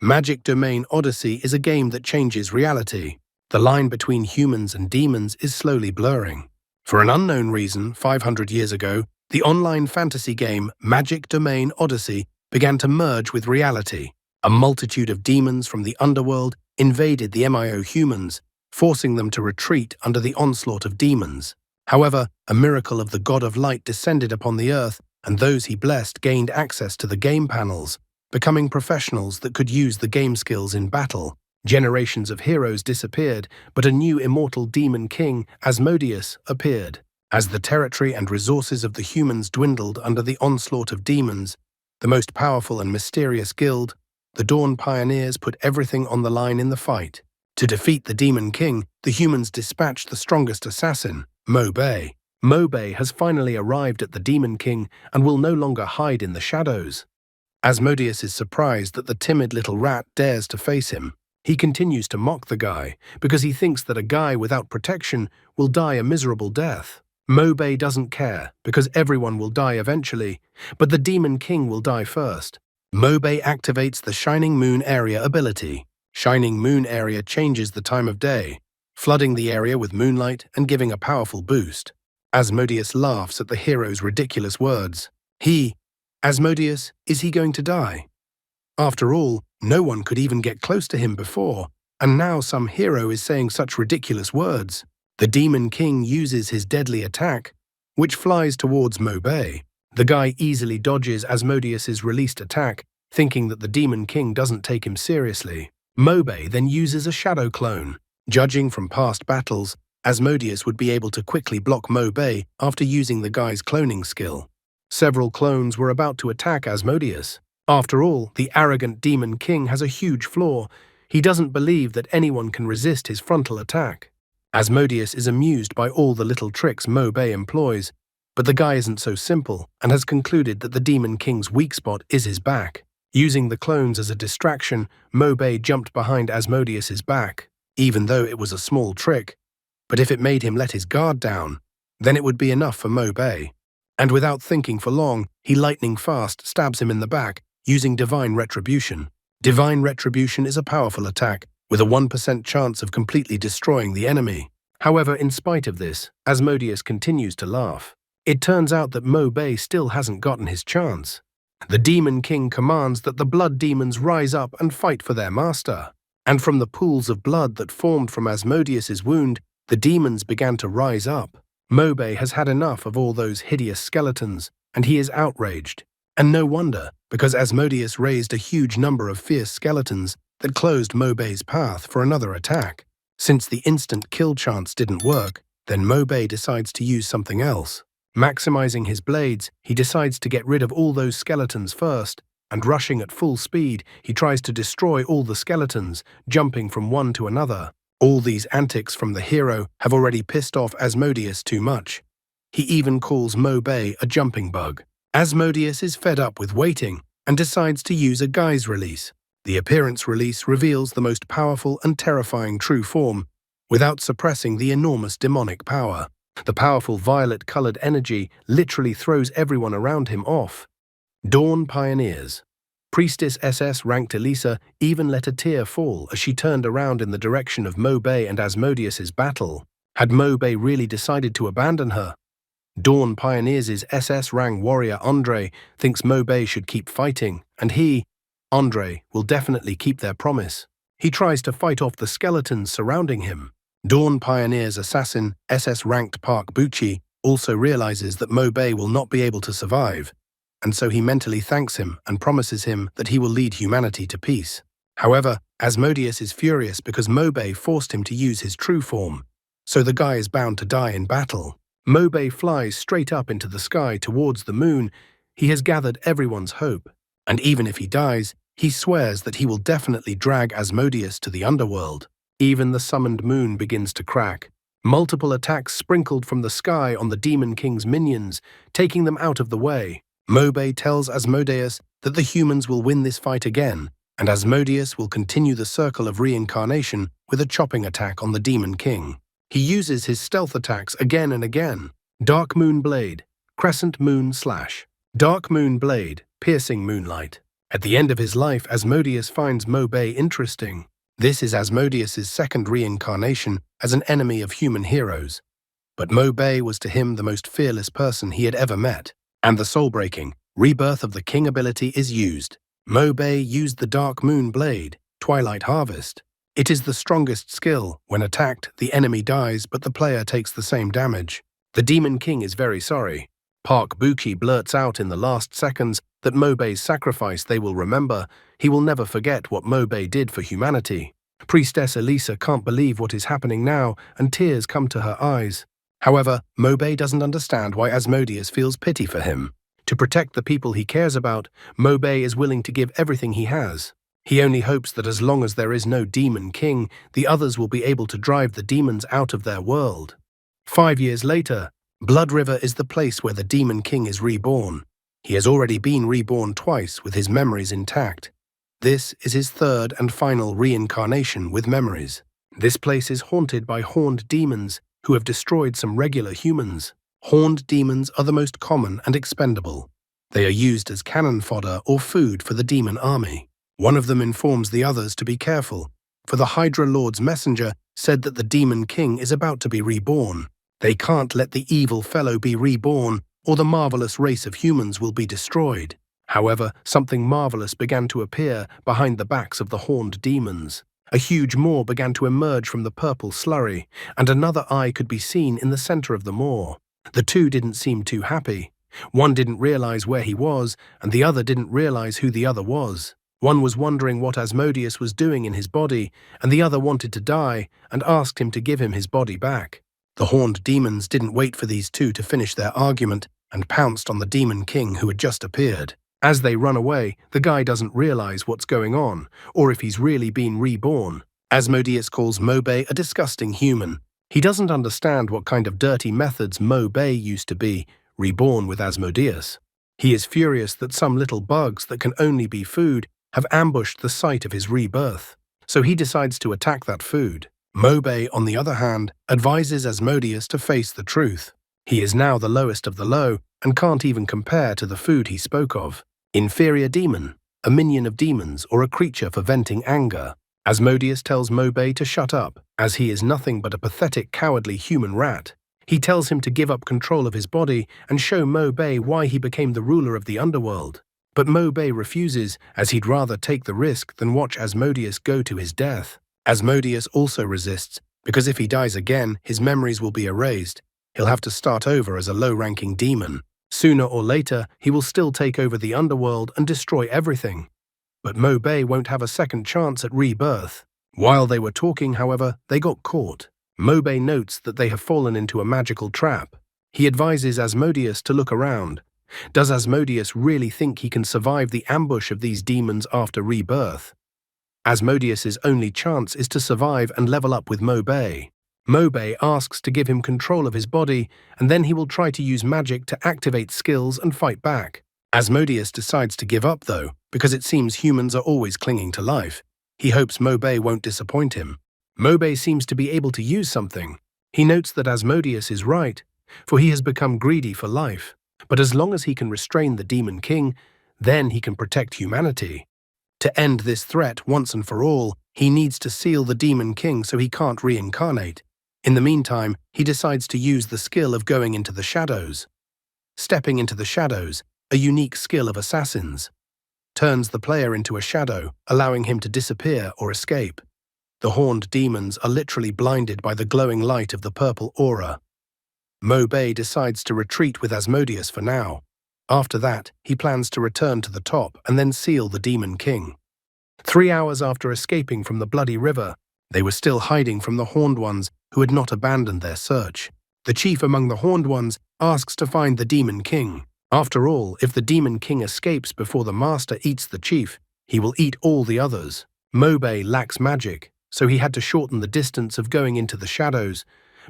Magic Domain Odyssey is a game that changes reality. The line between humans and demons is slowly blurring. For an unknown reason, 500 years ago, the online fantasy game Magic Domain Odyssey began to merge with reality. A multitude of demons from the underworld invaded the MIO humans, forcing them to retreat under the onslaught of demons. However, a miracle of the God of Light descended upon the earth, and those he blessed gained access to the game panels, becoming professionals that could use the game skills in battle. Generations of heroes disappeared, but a new immortal demon king, Asmodeus, appeared. As the territory and resources of the humans dwindled under the onslaught of demons, the most powerful and mysterious guild, the Dawn Pioneers, put everything on the line in the fight. To defeat the demon king, the humans dispatched the strongest assassin, Mo Bei. Mo Bei has finally arrived at the demon king and will no longer hide in the shadows. Asmodeus is surprised that the timid little rat dares to face him. He continues to mock the guy because he thinks that a guy without protection will die a miserable death. Mo Bei doesn't care because everyone will die eventually, but the Demon King will die first. Mo Bei activates the Shining Moon Area ability. Shining Moon Area changes the time of day, flooding the area with moonlight and giving a powerful boost. Asmodeus laughs at the hero's ridiculous words. Asmodeus, is he going to die? After all, no one could even get close to him before, and now some hero is saying such ridiculous words. The Demon King uses his deadly attack, which flies towards Mo Bei. The guy easily dodges Asmodeus's released attack, thinking that the Demon King doesn't take him seriously. Mo Bei then uses a shadow clone. Judging from past battles, Asmodeus would be able to quickly block Mo Bei after using the guy's cloning skill. Several clones were about to attack Asmodeus. After all, the arrogant Demon King has a huge flaw. He doesn't believe that anyone can resist his frontal attack. Asmodeus is amused by all the little tricks Mo Bei employs, but the guy isn't so simple and has concluded that the Demon King's weak spot is his back. Using the clones as a distraction, Mo Bei jumped behind Asmodeus's back, even though it was a small trick. But if it made him let his guard down, then it would be enough for Mo Bei. And without thinking for long, he lightning fast stabs him in the back, using Divine Retribution. Divine Retribution is a powerful attack, with a 1% chance of completely destroying the enemy. However, in spite of this, Asmodeus continues to laugh. It turns out that Mo Bei still hasn't gotten his chance. The Demon King commands that the blood demons rise up and fight for their master. And from the pools of blood that formed from Asmodeus's wound, the demons began to rise up. Mo Bei has had enough of all those hideous skeletons, and he is outraged. And no wonder, because Asmodeus raised a huge number of fierce skeletons that closed Mo Bei's path for another attack. Since the instant kill chance didn't work, then Mo Bei decides to use something else. Maximizing his blades, he decides to get rid of all those skeletons first, and rushing at full speed, he tries to destroy all the skeletons, jumping from one to another. All these antics from the hero have already pissed off Asmodeus too much. He even calls Mo Bei a jumping bug. Asmodeus is fed up with waiting and decides to use a guise release. The appearance release reveals the most powerful and terrifying true form, without suppressing the enormous demonic power. The powerful violet-colored energy literally throws everyone around him off. Dawn Pioneers. Priestess SS ranked Elisa even let a tear fall as she turned around in the direction of Mo Bei and Asmodeus's battle. Had Mo Bei really decided to abandon her? Dawn Pioneers' SS rank warrior Andre thinks Mo Bei should keep fighting, and Andre, will definitely keep their promise. He tries to fight off the skeletons surrounding him. Dawn Pioneers assassin SS ranked Park Bucci also realizes that Mo Bei will not be able to survive, and so he mentally thanks him and promises him that he will lead humanity to peace. However, Asmodeus is furious because Mo Bei forced him to use his true form, so the guy is bound to die in battle. Mo Bei flies straight up into the sky towards the moon. He has gathered everyone's hope, and even if he dies, he swears that he will definitely drag Asmodeus to the underworld. Even the summoned moon begins to crack. Multiple attacks sprinkled from the sky on the Demon King's minions, taking them out of the way. Mo Bei tells Asmodeus that the humans will win this fight again, and Asmodeus will continue the circle of reincarnation with a chopping attack on the Demon King. He uses his stealth attacks again and again. Dark Moon Blade, Crescent Moon Slash. Dark Moon Blade, Piercing Moonlight. At the end of his life, Asmodeus finds Mobei interesting. This is Asmodeus's second reincarnation as an enemy of human heroes. But Mobei was to him the most fearless person he had ever met. And the soul-breaking Rebirth of the King ability is used. Mobei used the Dark Moon Blade, Twilight Harvest. It is the strongest skill. When attacked, the enemy dies, but the player takes the same damage. The Demon King is very sorry. Park Buki blurts out in the last seconds that Mobei's sacrifice they will remember. He will never forget what Mobei did for humanity. Priestess Elisa can't believe what is happening now, and tears come to her eyes. However, Mobei doesn't understand why Asmodeus feels pity for him. To protect the people he cares about, Mobei is willing to give everything he has. He only hopes that as long as there is no Demon King, the others will be able to drive the demons out of their world. 5 years later, Blood River is the place where the Demon King is reborn. He has already been reborn twice with his memories intact. This is his third and final reincarnation with memories. This place is haunted by horned demons who have destroyed some regular humans. Horned demons are the most common and expendable. They are used as cannon fodder or food for the demon army. One of them informs the others to be careful, for the Hydra Lord's messenger said that the Demon King is about to be reborn. They can't let the evil fellow be reborn, or the marvelous race of humans will be destroyed. However, something marvelous began to appear behind the backs of the horned demons. A huge maw began to emerge from the purple slurry, and another eye could be seen in the center of the maw. The two didn't seem too happy. One didn't realize where he was, and the other didn't realize who the other was. One was wondering what Asmodeus was doing in his body, and the other wanted to die and asked him to give him his body back. The horned demons didn't wait for these two to finish their argument and pounced on the Demon King who had just appeared. As they run away, the guy doesn't realize what's going on, or if he's really been reborn. Asmodeus calls Mobei a disgusting human. He doesn't understand what kind of dirty methods Mobei used to be, reborn with Asmodeus. He is furious that some little bugs that can only be food have ambushed the site of his rebirth, so he decides to attack that food. Mobei, on the other hand, advises Asmodeus to face the truth. He is now the lowest of the low and can't even compare to the food he spoke of. Inferior demon, a minion of demons or a creature for venting anger. Asmodeus tells Mobei to shut up, as he is nothing but a pathetic, cowardly human rat. He tells him to give up control of his body and show Mobei why he became the ruler of the underworld. But Mobei refuses, as he'd rather take the risk than watch Asmodeus go to his death. Asmodeus also resists, because if he dies again, his memories will be erased. He'll have to start over as a low-ranking demon. Sooner or later, he will still take over the underworld and destroy everything. But Mobei won't have a second chance at rebirth. While they were talking, however, they got caught. Mobei notes that they have fallen into a magical trap. He advises Asmodeus to look around. Does Asmodeus really think he can survive the ambush of these demons after rebirth? Asmodeus's only chance is to survive and level up with Mobei. Mobei asks to give him control of his body, and then he will try to use magic to activate skills and fight back. Asmodeus decides to give up, though, because it seems humans are always clinging to life. He hopes Mobei won't disappoint him. Mobei seems to be able to use something. He notes that Asmodeus is right, for he has become greedy for life. But as long as he can restrain the Demon King, then he can protect humanity. To end this threat once and for all, he needs to seal the Demon King so he can't reincarnate. In the meantime, he decides to use the skill of going into the shadows. Stepping into the shadows, a unique skill of assassins, turns the player into a shadow, allowing him to disappear or escape. The horned demons are literally blinded by the glowing light of the purple aura. Mobei decides to retreat with Asmodeus for now. After that, he plans to return to the top and then seal the Demon King. 3 hours after escaping from the bloody river, they were still hiding from the Horned Ones who had not abandoned their search. The chief among the Horned Ones asks to find the Demon King. After all, if the Demon King escapes before the master eats the chief, he will eat all the others. Mobei lacks magic, so he had to shorten the distance of going into the shadows,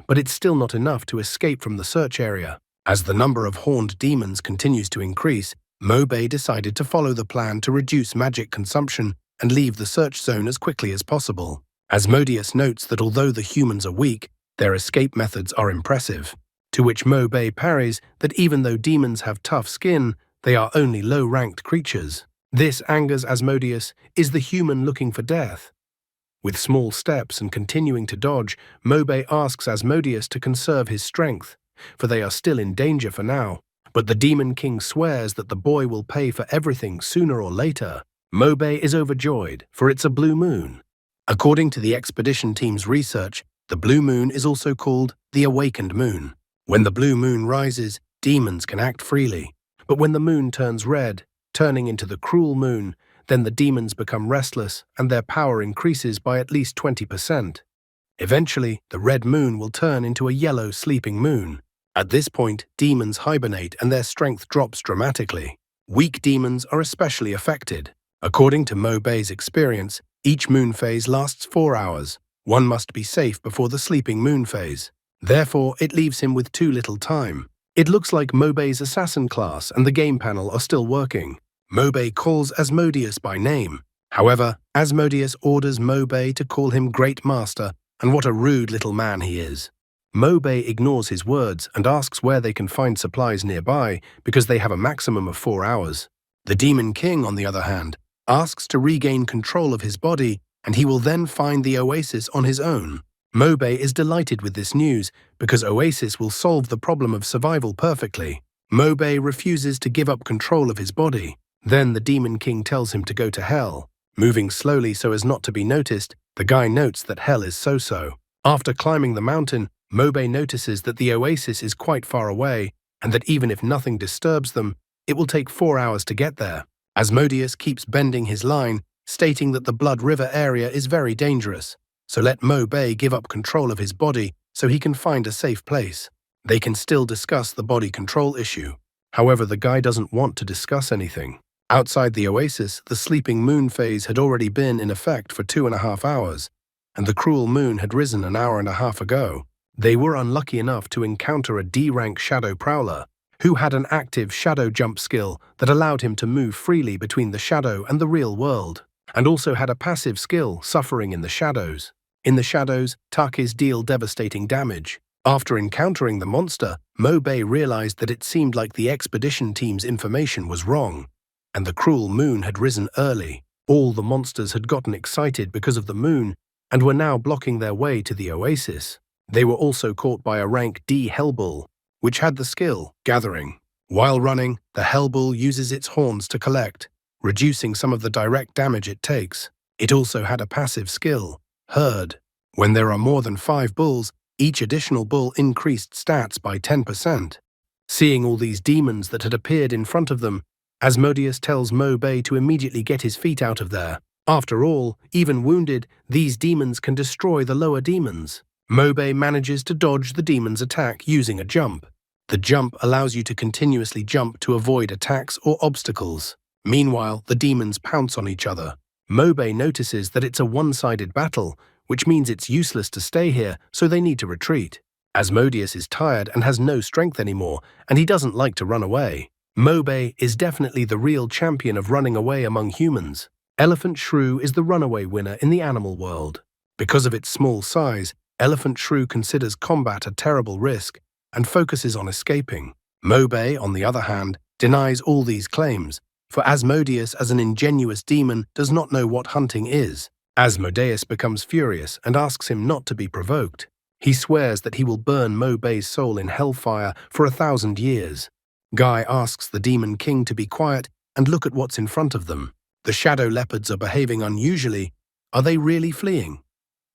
but it's still not enough to escape from the search area. As the number of horned demons continues to increase, Mobei decided to follow the plan to reduce magic consumption and leave the search zone as quickly as possible. Asmodeus notes that although the humans are weak, their escape methods are impressive, to which Mobei parries that even though demons have tough skin, they are only low-ranked creatures. This angers Asmodeus. Is the human looking for death? With small steps and continuing to dodge, Mobe asks Asmodeus to conserve his strength, for they are still in danger for now. But the Demon King swears that the boy will pay for everything sooner or later. Mobe is overjoyed, for it's a blue moon. According to the expedition team's research, the blue moon is also called the awakened moon. When the blue moon rises, demons can act freely. But when the moon turns red, turning into the cruel moon, then the demons become restless and their power increases by at least 20%. Eventually, the red moon will turn into a yellow sleeping moon. At this point, demons hibernate and their strength drops dramatically. Weak demons are especially affected. According to Mobe's experience, each moon phase lasts 4 hours. One must be safe before the sleeping moon phase. Therefore, it leaves him with too little time. It looks like Mobe's assassin class and the game panel are still working. Mobe calls Asmodeus by name. However, Asmodeus orders Mobe to call him Great Master, and what a rude little man he is. Mobe ignores his words and asks where they can find supplies nearby because they have a maximum of 4 hours. The Demon King, on the other hand, asks to regain control of his body and he will then find the oasis on his own. Mobe is delighted with this news because Oasis will solve the problem of survival perfectly. Mobe refuses to give up control of his body. Then the Demon King tells him to go to hell. Moving slowly so as not to be noticed, the guy notes that hell is so-so. After climbing the mountain, Mobe notices that the oasis is quite far away and that even if nothing disturbs them, it will take 4 hours to get there. Asmodeus keeps bending his line, stating that the Blood River area is very dangerous, so let Mobe give up control of his body so he can find a safe place. They can still discuss the body control issue. However, the guy doesn't want to discuss anything. Outside the oasis, the sleeping moon phase had already been in effect for 2.5 hours, and the cruel moon had risen an hour and a half ago. They were unlucky enough to encounter a D-rank shadow prowler, who had an active shadow jump skill that allowed him to move freely between the shadow and the real world, and also had a passive skill, suffering in the shadows. In the shadows, Takis deal devastating damage. After encountering the monster, Mobe realized that it seemed like the expedition team's information was wrong, and the cruel moon had risen early. All the monsters had gotten excited because of the moon and were now blocking their way to the oasis. They were also caught by a rank D Hellbull, which had the skill, Gathering. While running, the Hellbull uses its horns to collect, reducing some of the direct damage it takes. It also had a passive skill, Herd. When there are more than 5 bulls, each additional bull increased stats by 10%. Seeing all these demons that had appeared in front of them, Asmodeus tells Mobe to immediately get his feet out of there. After all, even wounded, these demons can destroy the lower demons. Mobe manages to dodge the demon's attack using a jump. The jump allows you to continuously jump to avoid attacks or obstacles. Meanwhile, the demons pounce on each other. Mobe notices that it's a one-sided battle, which means it's useless to stay here, so they need to retreat. Asmodeus is tired and has no strength anymore, and he doesn't like to run away. Mobe is definitely the real champion of running away among humans. Elephant Shrew is the runaway winner in the animal world. Because of its small size, Elephant Shrew considers combat a terrible risk and focuses on escaping. Mobe, on the other hand, denies all these claims, for Asmodeus as an ingenuous demon does not know what hunting is. Asmodeus becomes furious and asks him not to be provoked. He swears that he will burn Mobe's soul in hellfire for 1,000 years. Guy asks the Demon King to be quiet and look at what's in front of them. The shadow leopards are behaving unusually. Are they really fleeing?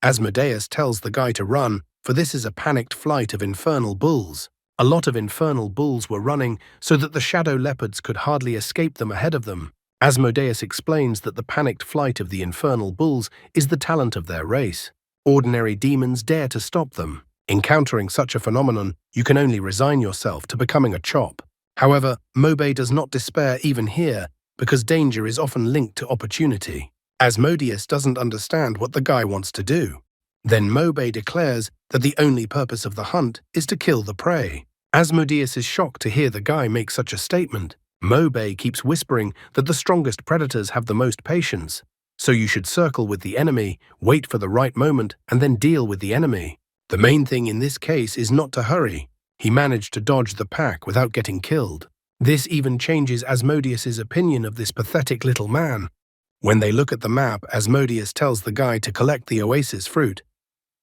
Asmodeus tells the guy to run, for this is a panicked flight of infernal bulls. A lot of infernal bulls were running so that the shadow leopards could hardly escape them ahead of them. Asmodeus explains that the panicked flight of the infernal bulls is the talent of their race. Ordinary demons dare to stop them. Encountering such a phenomenon, you can only resign yourself to becoming a chop. However, Mobe does not despair even here, because danger is often linked to opportunity. Asmodeus doesn't understand what the guy wants to do. Then Mobe declares that the only purpose of the hunt is to kill the prey. Asmodeus is shocked to hear the guy make such a statement. Mobe keeps whispering that the strongest predators have the most patience, so you should circle with the enemy, wait for the right moment, and then deal with the enemy. The main thing in this case is not to hurry. He managed to dodge the pack without getting killed. This even changes Asmodeus's opinion of this pathetic little man. When they look at the map, Asmodeus tells the guy to collect the oasis fruit,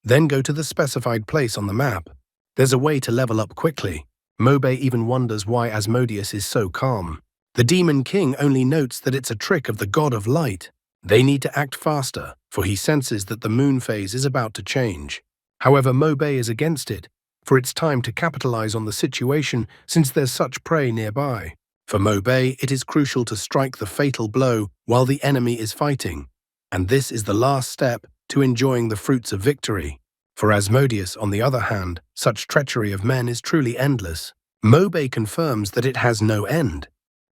then go to the specified place on the map. There's a way to level up quickly. Mobe even wonders why Asmodeus is so calm. The Demon King only notes that it's a trick of the god of light. They need to act faster, for he senses that the moon phase is about to change. However, Mobe is against it, for it's time to capitalize on the situation since there's such prey nearby. For Mobe, it is crucial to strike the fatal blow while the enemy is fighting, and this is the last step to enjoying the fruits of victory. For Asmodeus, on the other hand, such treachery of men is truly endless. Mobe confirms that it has no end.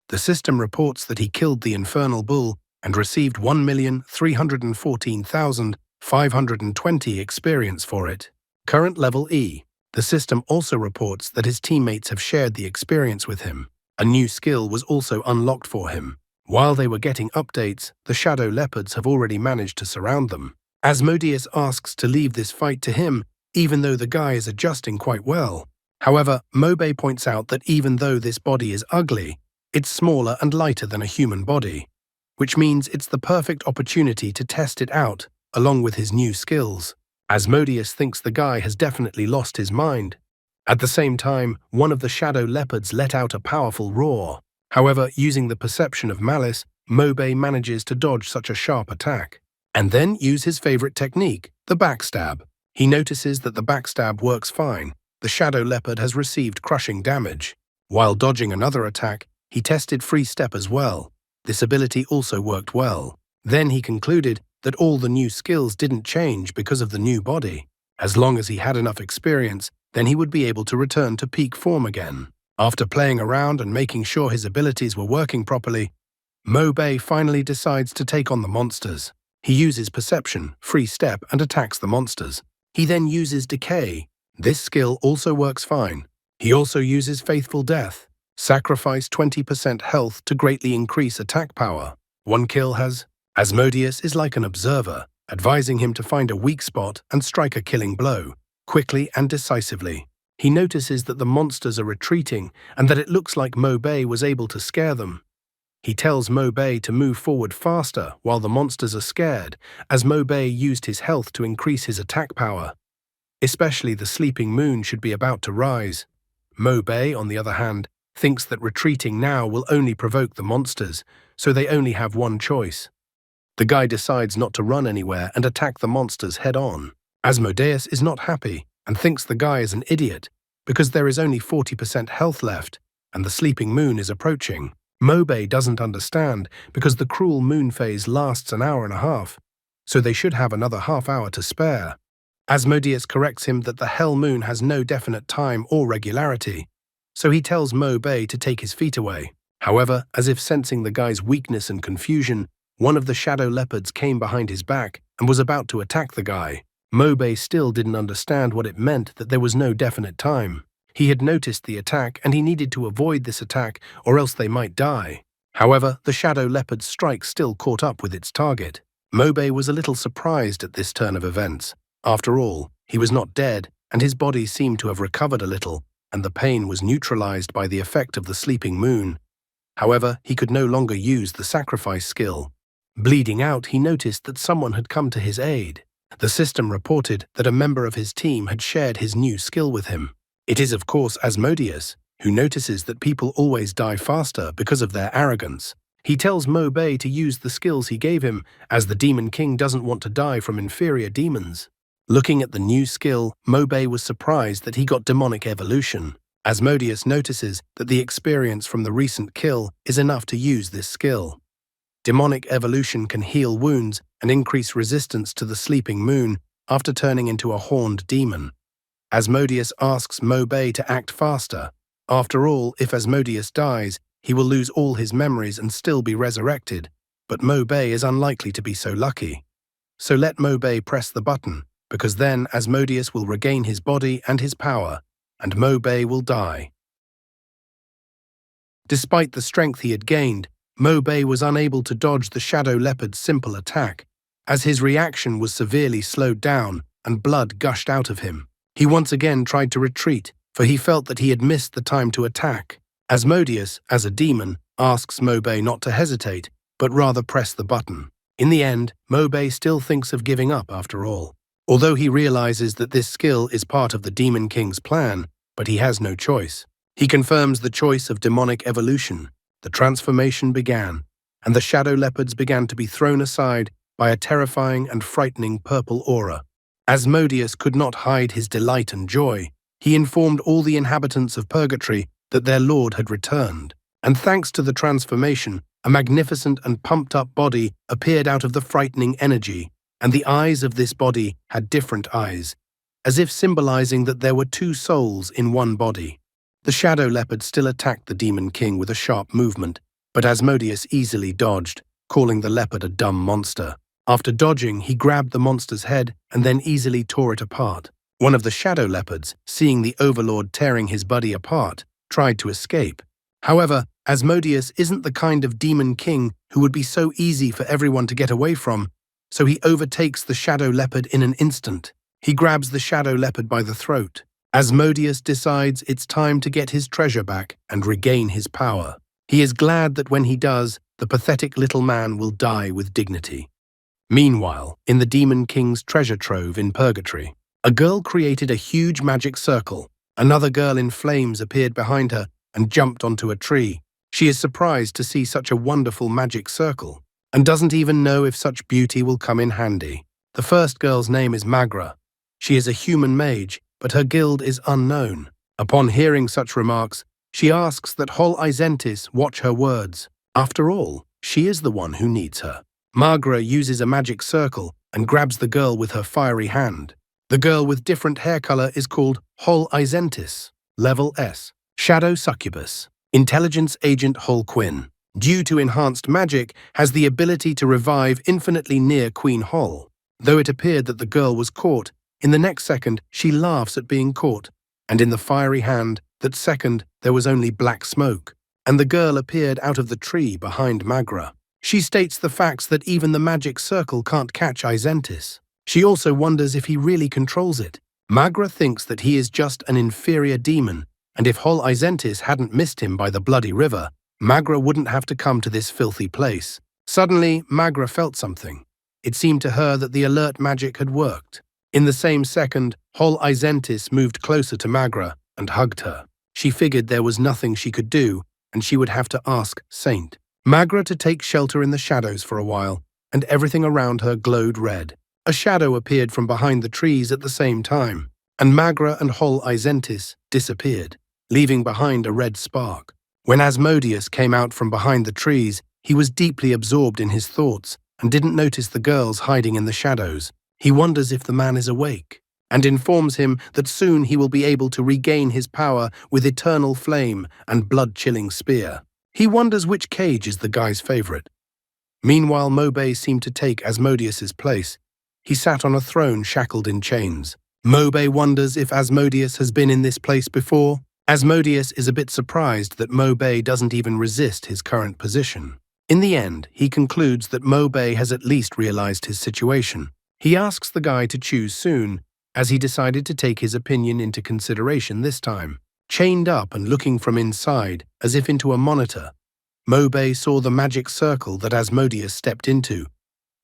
The system reports that he killed the infernal bull and received 1,314,520 experience for it. Current level E. The system also reports that his teammates have shared the experience with him. A new skill was also unlocked for him. While they were getting updates, the shadow leopards have already managed to surround them. Asmodeus asks to leave this fight to him, even though the guy is adjusting quite well. However, Mobe points out that even though this body is ugly, it's smaller and lighter than a human body, which means it's the perfect opportunity to test it out, along with his new skills. Asmodeus thinks the guy has definitely lost his mind. At the same time, one of the shadow leopards let out a powerful roar. However, using the perception of malice, Mobe manages to dodge such a sharp attack, and then use his favorite technique, the backstab. He notices that the backstab works fine. The shadow leopard has received crushing damage. While dodging another attack, he tested free step as well. This ability also worked well. Then he concluded that all the new skills didn't change because of the new body. As long as he had enough experience, then he would be able to return to peak form again. After playing around and making sure his abilities were working properly, Mobe finally decides to take on the monsters. He uses perception, free step, and attacks the monsters. He then uses decay. This skill also works fine. He also uses faithful death. Sacrifice 20% health to greatly increase attack power. One kill has. Asmodeus is like an observer, advising him to find a weak spot and strike a killing blow, quickly and decisively. He notices that the monsters are retreating and that it looks like Mobe was able to scare them. He tells Mobe to move forward faster while the monsters are scared, as Mobe used his health to increase his attack power. Especially the sleeping moon should be about to rise. Mobe, on the other hand, thinks that retreating now will only provoke the monsters, so they only have one choice. The guy decides not to run anywhere and attack the monsters head-on. Asmodeus is not happy and thinks the guy is an idiot because there is only 40% health left and the sleeping moon is approaching. Mobe doesn't understand because the cruel moon phase lasts an hour and a half, so they should have another half hour to spare. Asmodeus corrects him that the hell moon has no definite time or regularity, so he tells Mobe to take his feet away. However, as if sensing the guy's weakness and confusion, one of the shadow leopards came behind his back and was about to attack the guy. Mobe still didn't understand what it meant that there was no definite time. He had noticed the attack and he needed to avoid this attack or else they might die. However, the shadow leopard's strike still caught up with its target. Mobe was a little surprised at this turn of events. After all, he was not dead and his body seemed to have recovered a little, and the pain was neutralized by the effect of the sleeping moon. However, he could no longer use the sacrifice skill. Bleeding out, he noticed that someone had come to his aid. The system reported that a member of his team had shared his new skill with him. It is, of course, Asmodeus, who notices that people always die faster because of their arrogance. He tells Mobe to use the skills he gave him, as the Demon King doesn't want to die from inferior demons. Looking at the new skill, Mobe was surprised that he got demonic evolution. Asmodeus notices that the experience from the recent kill is enough to use this skill. Demonic evolution can heal wounds and increase resistance to the sleeping moon after turning into a horned demon. Asmodeus asks Mobe to act faster. After all, if Asmodeus dies, he will lose all his memories and still be resurrected, but Mobe is unlikely to be so lucky. So let Mobe press the button, because then Asmodeus will regain his body and his power, and Mobe will die. Despite the strength he had gained, Mobe was unable to dodge the shadow leopard's simple attack, as his reaction was severely slowed down and blood gushed out of him. He once again tried to retreat, for he felt that he had missed the time to attack. Asmodeus, as a demon, asks Mobei not to hesitate, but rather press the button. In the end, Mobei still thinks of giving up after all. Although he realizes that this skill is part of the Demon King's plan, but he has no choice. He confirms the choice of demonic evolution. The transformation began, and the shadow leopards began to be thrown aside by a terrifying and frightening purple aura. Asmodeus could not hide his delight and joy. He informed all the inhabitants of Purgatory that their lord had returned, and thanks to the transformation, a magnificent and pumped-up body appeared out of the frightening energy, and the eyes of this body had different eyes, as if symbolizing that there were two souls in one body. The shadow leopard still attacked the Demon King with a sharp movement, but Asmodeus easily dodged, calling the leopard a dumb monster. After dodging, he grabbed the monster's head and then easily tore it apart. One of the shadow leopards, seeing the overlord tearing his buddy apart, tried to escape. However, Asmodeus isn't the kind of demon king who would be so easy for everyone to get away from, so he overtakes the shadow leopard in an instant. He grabs the shadow leopard by the throat. Asmodeus decides it's time to get his treasure back and regain his power. He is glad that when he does, the pathetic little man will die with dignity. Meanwhile, in the Demon King's treasure trove in Purgatory, a girl created a huge magic circle. Another girl in flames appeared behind her and jumped onto a tree. She is surprised to see such a wonderful magic circle, and doesn't even know if such beauty will come in handy. The first girl's name is Magra. She is a human mage, but her guild is unknown. Upon hearing such remarks, she asks that Hol Izentis watch her words. After all, she is the one who needs her. Magra uses a magic circle and grabs the girl with her fiery hand. The girl with different hair color is called Hol Izentis, level S. Shadow Succubus. Intelligence Agent Hol Quinn, due to enhanced magic, has the ability to revive infinitely near Queen Hol. Though it appeared that the girl was caught, in the next second she laughs at being caught, and in the fiery hand, that second there was only black smoke, and the girl appeared out of the tree behind Magra. She states the facts that even the magic circle can't catch Izentis. She also wonders if he really controls it. Magra thinks that he is just an inferior demon, and if Hol Izentis hadn't missed him by the bloody river, Magra wouldn't have to come to this filthy place. Suddenly, Magra felt something. It seemed to her that the alert magic had worked. In the same second, Hol Izentis moved closer to Magra and hugged her. She figured there was nothing she could do, and she would have to ask Saint Magra to take shelter in the shadows for a while, and everything around her glowed red. A shadow appeared from behind the trees at the same time, and Magra and Hol Izentis disappeared, leaving behind a red spark. When Asmodeus came out from behind the trees, he was deeply absorbed in his thoughts and didn't notice the girls hiding in the shadows. He wonders if the man is awake, and informs him that soon he will be able to regain his power with eternal flame and blood-chilling spear. He wonders which cage is the guy's favorite. Meanwhile, Mobei seemed to take Asmodeus's place. He sat on a throne shackled in chains. Mobei wonders if Asmodeus has been in this place before. Asmodeus is a bit surprised that Mobei doesn't even resist his current position. In the end, he concludes that Mobei has at least realized his situation. He asks the guy to choose soon, as he decided to take his opinion into consideration this time. Chained up and looking from inside, as if into a monitor, Mobei saw the magic circle that Asmodeus stepped into,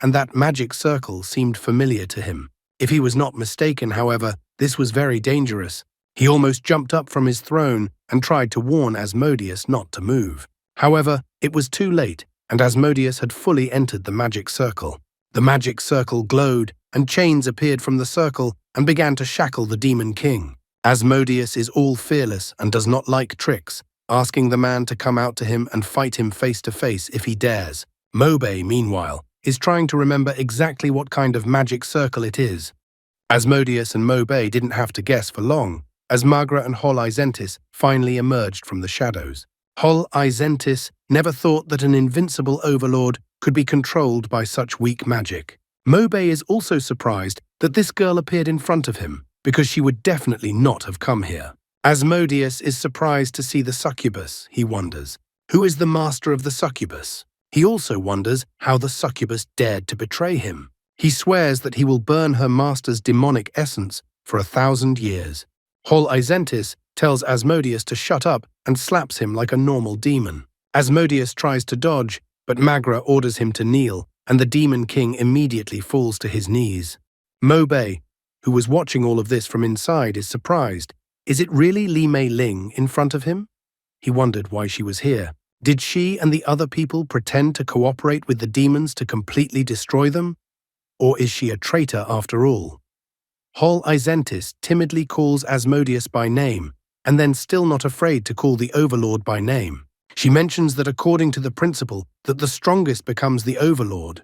and that magic circle seemed familiar to him. If he was not mistaken, however, this was very dangerous. He almost jumped up from his throne and tried to warn Asmodeus not to move. However, it was too late, and Asmodeus had fully entered the magic circle. The magic circle glowed, and chains appeared from the circle and began to shackle the Demon King. Asmodeus is all fearless and does not like tricks, asking the man to come out to him and fight him face to face if he dares. Mobei, meanwhile, is trying to remember exactly what kind of magic circle it is. Asmodeus and Mobei didn't have to guess for long, as Magra and Hol Izentis finally emerged from the shadows. Hol Izentis never thought that an invincible overlord could be controlled by such weak magic. Mobei is also surprised that this girl appeared in front of him, because she would definitely not have come here. Asmodeus is surprised to see the succubus. He wonders, who is the master of the succubus? He also wonders how the succubus dared to betray him. He swears that he will burn her master's demonic essence for 1,000 years. Hol Izentis tells Asmodeus to shut up and slaps him like a normal demon. Asmodeus tries to dodge, but Magra orders him to kneel, and the Demon King immediately falls to his knees. Mobei, who was watching all of this from inside, is surprised. Is it really Li Mei Ling in front of him? He wondered why she was here. Did she and the other people pretend to cooperate with the demons to completely destroy them? Or is she a traitor after all? Hol Isentis timidly calls Asmodeus by name, and then still not afraid to call the Overlord by name. She mentions that according to the principle that the strongest becomes the Overlord.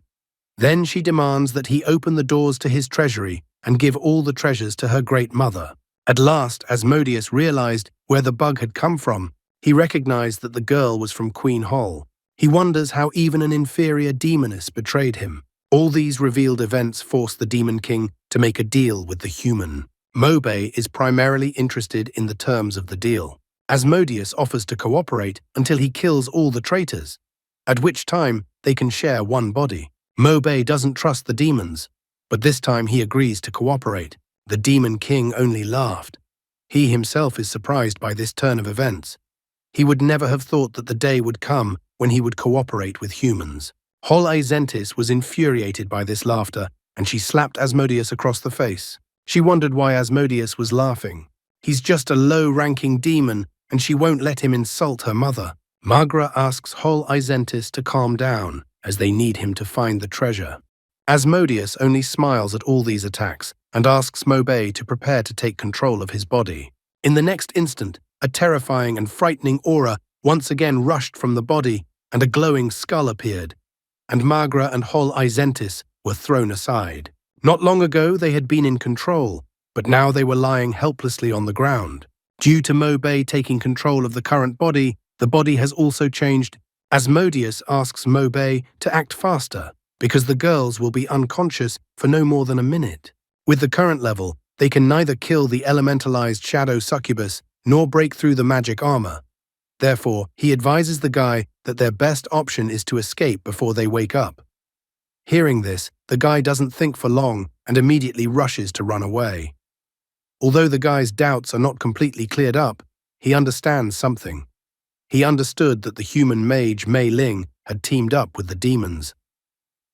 Then she demands that he open the doors to his treasury and give all the treasures to her great mother. At last, Asmodeus realized where the bug had come from. He recognized that the girl was from Queen Hol. He wonders how even an inferior demoness betrayed him. All these revealed events force the Demon King to make a deal with the human. Mobei is primarily interested in the terms of the deal. Asmodeus offers to cooperate until he kills all the traitors, at which time they can share one body. Mobei doesn't trust the demons, but this time he agrees to cooperate. The Demon King only laughed. He himself is surprised by this turn of events. He would never have thought that the day would come when he would cooperate with humans. Hol Isentis was infuriated by this laughter, and she slapped Asmodeus across the face. She wondered why Asmodeus was laughing. He's just a low-ranking demon, and she won't let him insult her mother. Magra asks Hol Isentis to calm down, as they need him to find the treasure. Asmodeus only smiles at all these attacks and asks Mobei to prepare to take control of his body. In the next instant, a terrifying and frightening aura once again rushed from the body, and a glowing skull appeared, and Magra and Hol Isentis were thrown aside. Not long ago they had been in control, but now they were lying helplessly on the ground. Due to Mobei taking control of the current body, the body has also changed. Asmodeus asks Mobei to act faster, because the girls will be unconscious for no more than a minute. With the current level, they can neither kill the elementalized shadow succubus nor break through the magic armor. Therefore, he advises the guy that their best option is to escape before they wake up. Hearing this, the guy doesn't think for long and immediately rushes to run away. Although the guy's doubts are not completely cleared up, he understands something. He understood that the human mage Mei Ling had teamed up with the demons.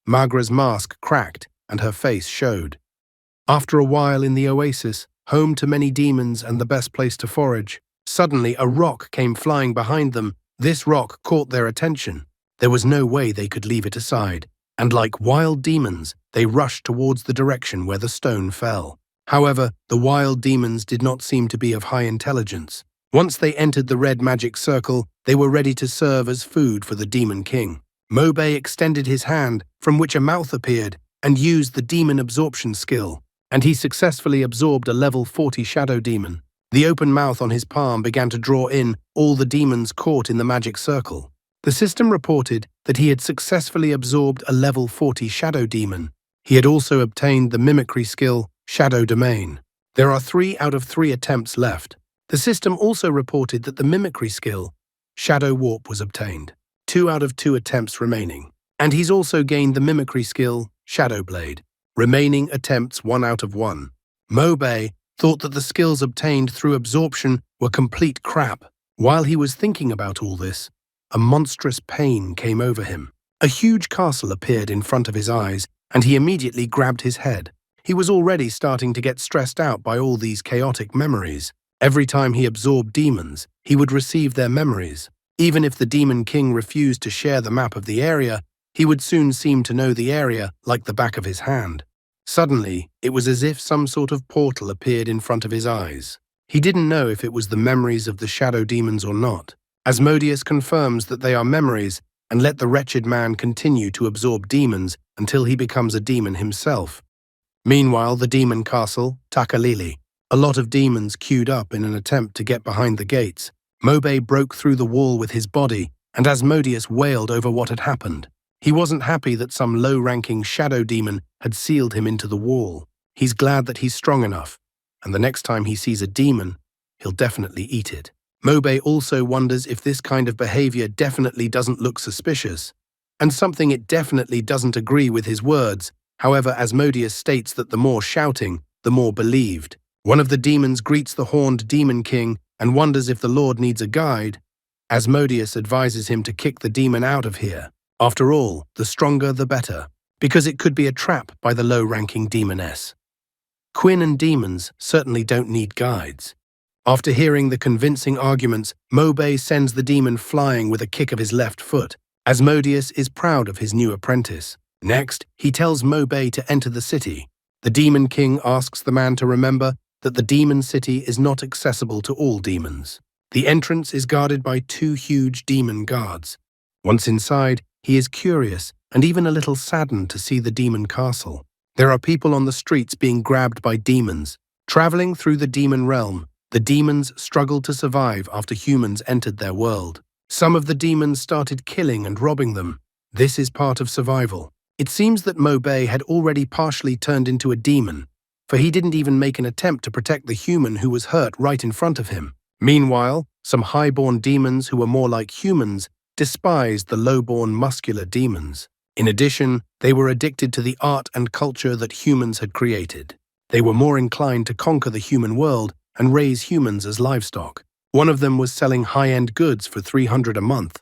Magra's mask cracked and her face showed. After a while in the oasis, home to many demons and the best place to forage, suddenly a rock came flying behind them. This rock caught their attention. There was no way they could leave it aside, and like wild demons, they rushed towards the direction where the stone fell. However, the wild demons did not seem to be of high intelligence. Once they entered the red magic circle, they were ready to serve as food for the Demon King. Mobei extended his hand, from which a mouth appeared, and used the demon absorption skill, and he successfully absorbed a level 40 shadow demon. The open mouth on his palm began to draw in all the demons caught in the magic circle. The system reported that he had successfully absorbed a level 40 shadow demon. He had also obtained the mimicry skill, Shadow Domain. There are 3 out of 3 attempts left. The system also reported that the mimicry skill, Shadow Warp, was obtained. 2 out of 2 attempts remaining. And he's also gained the mimicry skill, Shadow Blade. Remaining attempts 1 out of 1. Mobei thought that the skills obtained through absorption were complete crap. While he was thinking about all this, a monstrous pain came over him. A huge castle appeared in front of his eyes, and he immediately grabbed his head. He was already starting to get stressed out by all these chaotic memories. Every time he absorbed demons, he would receive their memories. Even if the Demon King refused to share the map of the area, he would soon seem to know the area like the back of his hand. Suddenly, it was as if some sort of portal appeared in front of his eyes. He didn't know if it was the memories of the shadow demons or not. Asmodeus confirms that they are memories and let the wretched man continue to absorb demons until he becomes a demon himself. Meanwhile, the demon castle, Takalili. A lot of demons queued up in an attempt to get behind the gates. Mobei broke through the wall with his body, and Asmodeus wailed over what had happened. He wasn't happy that some low-ranking shadow demon had sealed him into the wall. He's glad that he's strong enough, and the next time he sees a demon, he'll definitely eat it. Mobei also wonders if this kind of behavior definitely doesn't look suspicious, and something it definitely doesn't agree with his words. However, Asmodeus states that the more shouting, the more believed. One of the demons greets the horned Demon King and wonders if the Lord needs a guide. Asmodeus advises him to kick the demon out of here. After all, the stronger the better, because it could be a trap by the low-ranking demoness. Quinn and demons certainly don't need guides. After hearing the convincing arguments, Mobay sends the demon flying with a kick of his left foot. Asmodeus is proud of his new apprentice. Next, he tells Mobay to enter the city. The Demon King asks the man to remember that the demon city is not accessible to all demons. The entrance is guarded by 2 huge demon guards. Once inside, he is curious and even a little saddened to see the demon castle. There are people on the streets being grabbed by demons. Traveling through the demon realm, the demons struggled to survive after humans entered their world. Some of the demons started killing and robbing them. This is part of survival. It seems that Mobay had already partially turned into a demon, for he didn't even make an attempt to protect the human who was hurt right in front of him. Meanwhile, some high-born demons who were more like humans despised the low-born muscular demons. In addition, they were addicted to the art and culture that humans had created. They were more inclined to conquer the human world and raise humans as livestock. One of them was selling high-end goods for 300 a month.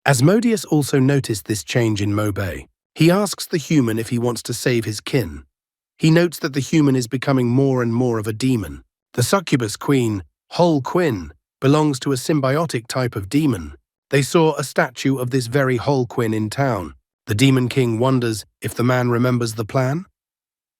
Asmodeus also noticed this change in Mobay. He asks the human if he wants to save his kin. He notes that the human is becoming more and more of a demon. The succubus queen, Hol Quinn, belongs to a symbiotic type of demon. They saw a statue of this very Hol Quinn in town. The Demon King wonders if the man remembers the plan.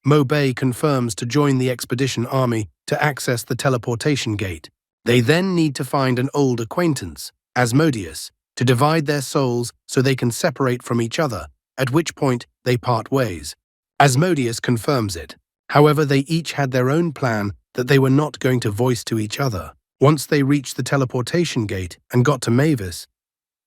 Mobay confirms to join the expedition army to access the teleportation gate. They then need to find an old acquaintance, Asmodeus, to divide their souls so they can separate from each other, at which point they part ways. Asmodeus confirms it. However, they each had their own plan that they were not going to voice to each other. Once they reached the teleportation gate and got to Mavis,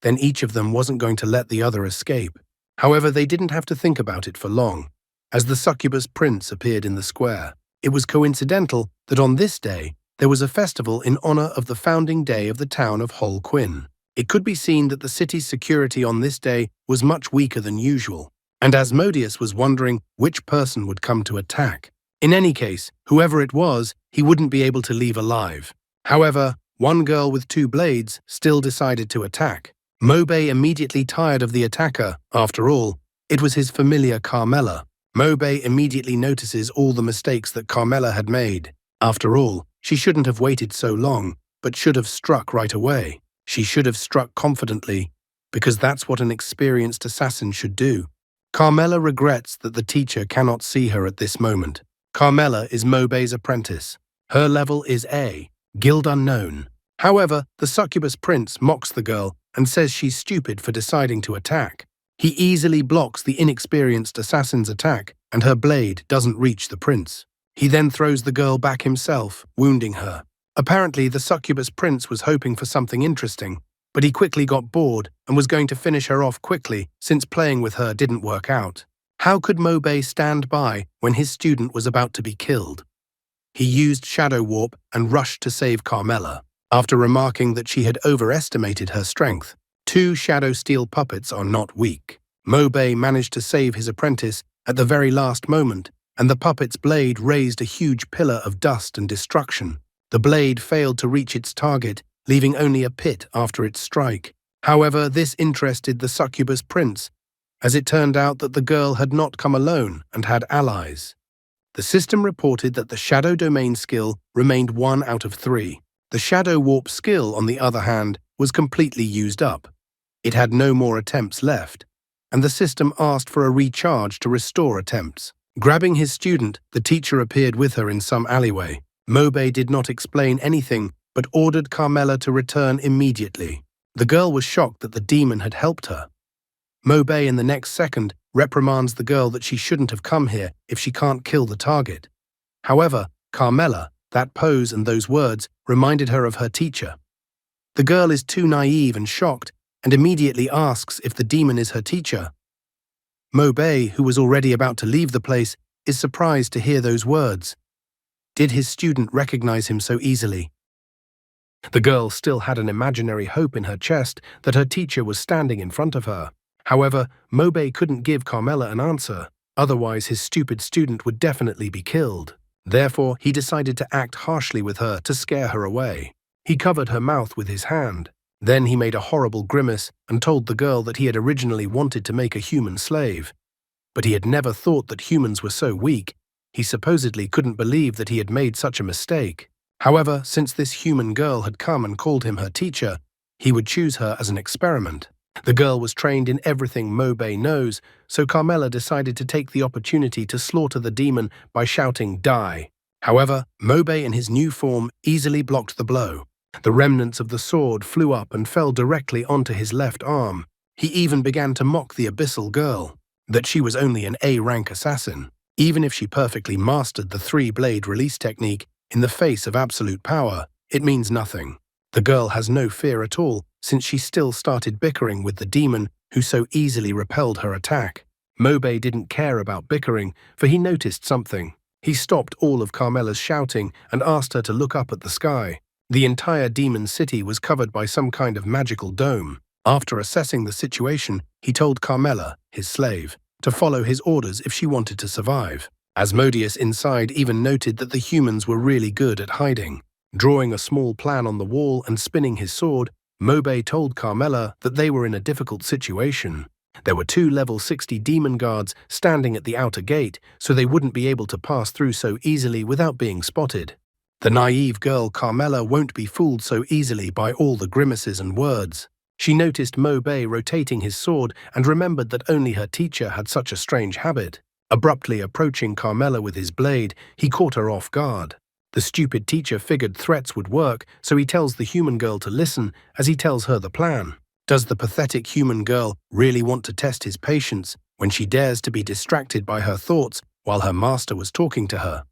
then each of them wasn't going to let the other escape. However, they didn't have to think about it for long, as the succubus prince appeared in the square. It was coincidental that on this day, there was a festival in honor of the founding day of the town of Hol Quinn. It could be seen that the city's security on this day was much weaker than usual, and Asmodeus was wondering which person would come to attack. In any case, whoever it was, he wouldn't be able to leave alive. However, one girl with 2 blades still decided to attack. Mobay immediately tired of the attacker. After all, it was his familiar Carmela. Mobay immediately notices all the mistakes that Carmela had made. After all, she shouldn't have waited so long, but should have struck right away. She should have struck confidently, because that's what an experienced assassin should do. Carmela regrets that the teacher cannot see her at this moment. Carmela is Mobay's apprentice. Her level is A, Guild Unknown. However, the succubus prince mocks the girl and says she's stupid for deciding to attack. He easily blocks the inexperienced assassin's attack, and her blade doesn't reach the prince. He then throws the girl back himself, wounding her. Apparently, the succubus prince was hoping for something interesting, but he quickly got bored and was going to finish her off quickly since playing with her didn't work out. How could Mobay stand by when his student was about to be killed? He used Shadow Warp and rushed to save Carmela. After remarking that she had overestimated her strength, 2 Shadow Steel puppets are not weak. Mobay managed to save his apprentice at the very last moment, and the puppet's blade raised a huge pillar of dust and destruction. The blade failed to reach its target, leaving only a pit after its strike. However, this interested the succubus prince, as it turned out that the girl had not come alone and had allies. The system reported that the Shadow Domain skill remained 1 out of 3. The Shadow Warp skill, on the other hand, was completely used up. It had no more attempts left, and the system asked for a recharge to restore attempts. Grabbing his student, the teacher appeared with her in some alleyway. Mobay did not explain anything, but ordered Carmela to return immediately. The girl was shocked that the demon had helped her. Mobay, in the next second, reprimands the girl that she shouldn't have come here if she can't kill the target. However, Carmela, that pose and those words, reminded her of her teacher. The girl is too naive and shocked, and immediately asks if the demon is her teacher. Mobay, who was already about to leave the place, is surprised to hear those words. Did his student recognize him so easily? The girl still had an imaginary hope in her chest that her teacher was standing in front of her. However, Mobay couldn't give Carmela an answer, otherwise his stupid student would definitely be killed. Therefore, he decided to act harshly with her to scare her away. He covered her mouth with his hand. Then he made a horrible grimace and told the girl that he had originally wanted to make a human slave. But he had never thought that humans were so weak. He supposedly couldn't believe that he had made such a mistake. However, since this human girl had come and called him her teacher, he would choose her as an experiment. The girl was trained in everything Mobei knows, so Carmela decided to take the opportunity to slaughter the demon by shouting, "Die!" However, Mobei in his new form easily blocked the blow. The remnants of the sword flew up and fell directly onto his left arm. He even began to mock the abyssal girl, that she was only an A-rank assassin. Even if she perfectly mastered the three-blade release technique in the face of absolute power, it means nothing. The girl has no fear at all, since she still started bickering with the demon who so easily repelled her attack. Mobei didn't care about bickering, for he noticed something. He stopped all of Carmela's shouting and asked her to look up at the sky. The entire demon city was covered by some kind of magical dome. After assessing the situation, he told Carmela, his slave, to follow his orders if she wanted to survive. Asmodeus inside even noted that the humans were really good at hiding. Drawing a small plan on the wall and spinning his sword, Mobei told Carmela that they were in a difficult situation. There were 2 level 60 demon guards standing at the outer gate, so they wouldn't be able to pass through so easily without being spotted. The naive girl Carmela won't be fooled so easily by all the grimaces and words. She noticed Mobei rotating his sword and remembered that only her teacher had such a strange habit. Abruptly approaching Carmela with his blade, he caught her off guard. The stupid teacher figured threats would work, so he tells the human girl to listen as he tells her the plan. Does the pathetic human girl really want to test his patience when she dares to be distracted by her thoughts while her master was talking to her?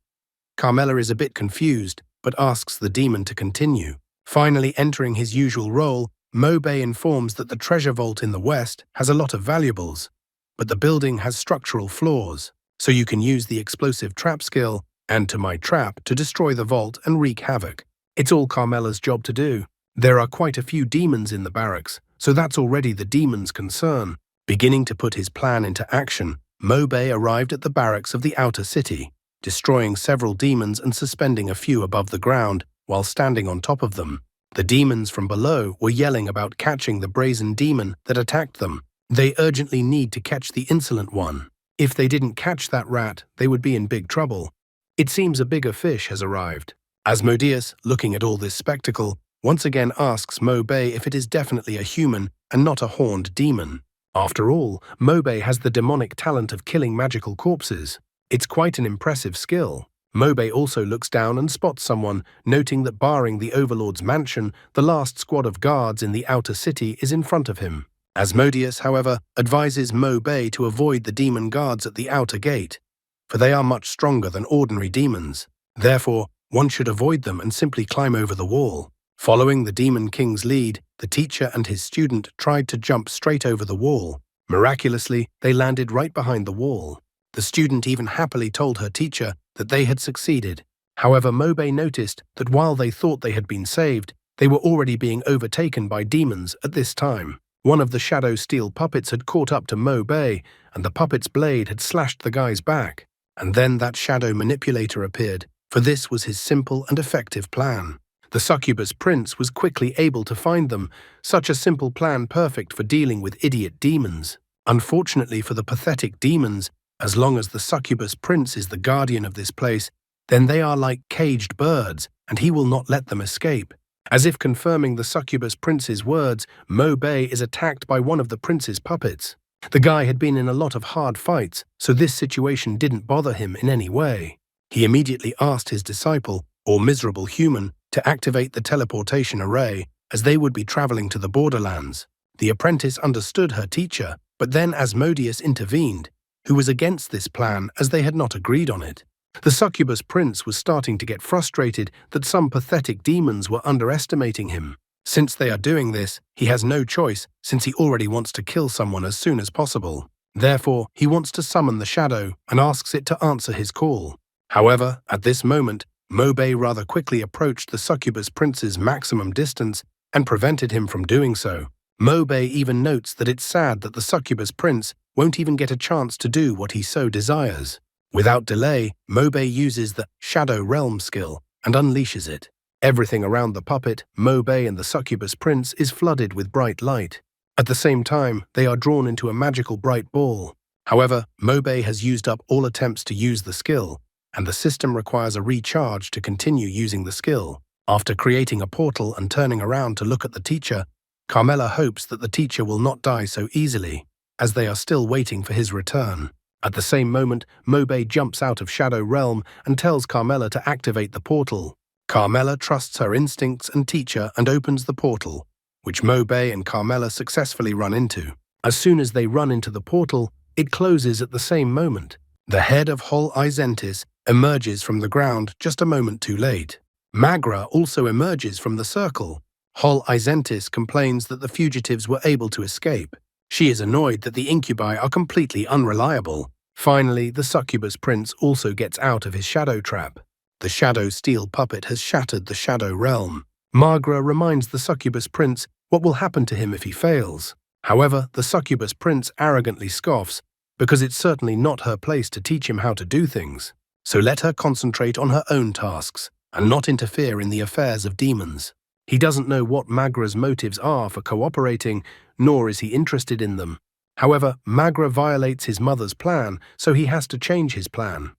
Carmela is a bit confused, but asks the demon to continue. Finally entering his usual role, Mobei informs that the treasure vault in the west has a lot of valuables, but the building has structural flaws, so you can use the explosive trap skill and to my trap to destroy the vault and wreak havoc. It's all Carmela's job to do. There are quite a few demons in the barracks, so that's already the demon's concern. Beginning to put his plan into action, Mobei arrived at the barracks of the outer city, destroying several demons and suspending a few above the ground while standing on top of them. The demons from below were yelling about catching the brazen demon that attacked them. They urgently need to catch the insolent one. If they didn't catch that rat, they would be in big trouble. It seems a bigger fish has arrived. Asmodeus, looking at all this spectacle, once again asks Mobei if it is definitely a human and not a horned demon. After all, Mobei has the demonic talent of killing magical corpses. It's quite an impressive skill. Mobei also looks down and spots someone, noting that barring the Overlord's mansion, the last squad of guards in the outer city is in front of him. Asmodeus, however, advises Mobei to avoid the demon guards at the outer gate, for they are much stronger than ordinary demons. Therefore, one should avoid them and simply climb over the wall. Following the Demon King's lead, the teacher and his student tried to jump straight over the wall. Miraculously, they landed right behind the wall. The student even happily told her teacher that they had succeeded. However, Mobei noticed that while they thought they had been saved, they were already being overtaken by demons at this time. One of the shadow steel puppets had caught up to Mobei, and the puppet's blade had slashed the guy's back. And then that shadow manipulator appeared, for this was his simple and effective plan. The succubus prince was quickly able to find them, such a simple plan perfect for dealing with idiot demons. Unfortunately for the pathetic demons, as long as the succubus prince is the guardian of this place, then they are like caged birds, and he will not let them escape. As if confirming the succubus prince's words, Mobei is attacked by one of the prince's puppets. The guy had been in a lot of hard fights, so this situation didn't bother him in any way. He immediately asked his disciple, or miserable human, to activate the teleportation array, as they would be traveling to the borderlands. The apprentice understood her teacher, but then Asmodeus intervened, who was against this plan as they had not agreed on it. The succubus prince was starting to get frustrated that some pathetic demons were underestimating him. Since they are doing this, he has no choice, since he already wants to kill someone as soon as possible. Therefore, he wants to summon the shadow and asks it to answer his call. However, at this moment, Mobei rather quickly approached the succubus prince's maximum distance and prevented him from doing so. Mobei even notes that it's sad that the succubus prince won't even get a chance to do what he so desires. Without delay, Mobei uses the Shadow Realm skill and unleashes it. Everything around the puppet, Mobei and the succubus prince is flooded with bright light. At the same time, they are drawn into a magical bright ball. However, Mobei has used up all attempts to use the skill, and the system requires a recharge to continue using the skill. After creating a portal and turning around to look at the teacher, Carmela hopes that the teacher will not die so easily, as they are still waiting for his return. At the same moment, Mobei jumps out of Shadow Realm and tells Carmela to activate the portal. Carmela trusts her instincts and teacher and opens the portal, which Mobei and Carmela successfully run into. As soon as they run into the portal, it closes at the same moment. The head of Hol Izentis emerges from the ground just a moment too late. Magra also emerges from the circle. Hol Izentis complains that the fugitives were able to escape. She is annoyed that the incubi are completely unreliable. Finally, the succubus prince also gets out of his shadow trap. The shadow steel puppet has shattered the shadow realm. Magra reminds the succubus prince what will happen to him if he fails. However, the succubus prince arrogantly scoffs, because it's certainly not her place to teach him how to do things. So let her concentrate on her own tasks, and not interfere in the affairs of demons. He doesn't know what Magra's motives are for cooperating, nor is he interested in them. However, Magra violates his mother's plan, so he has to change his plan.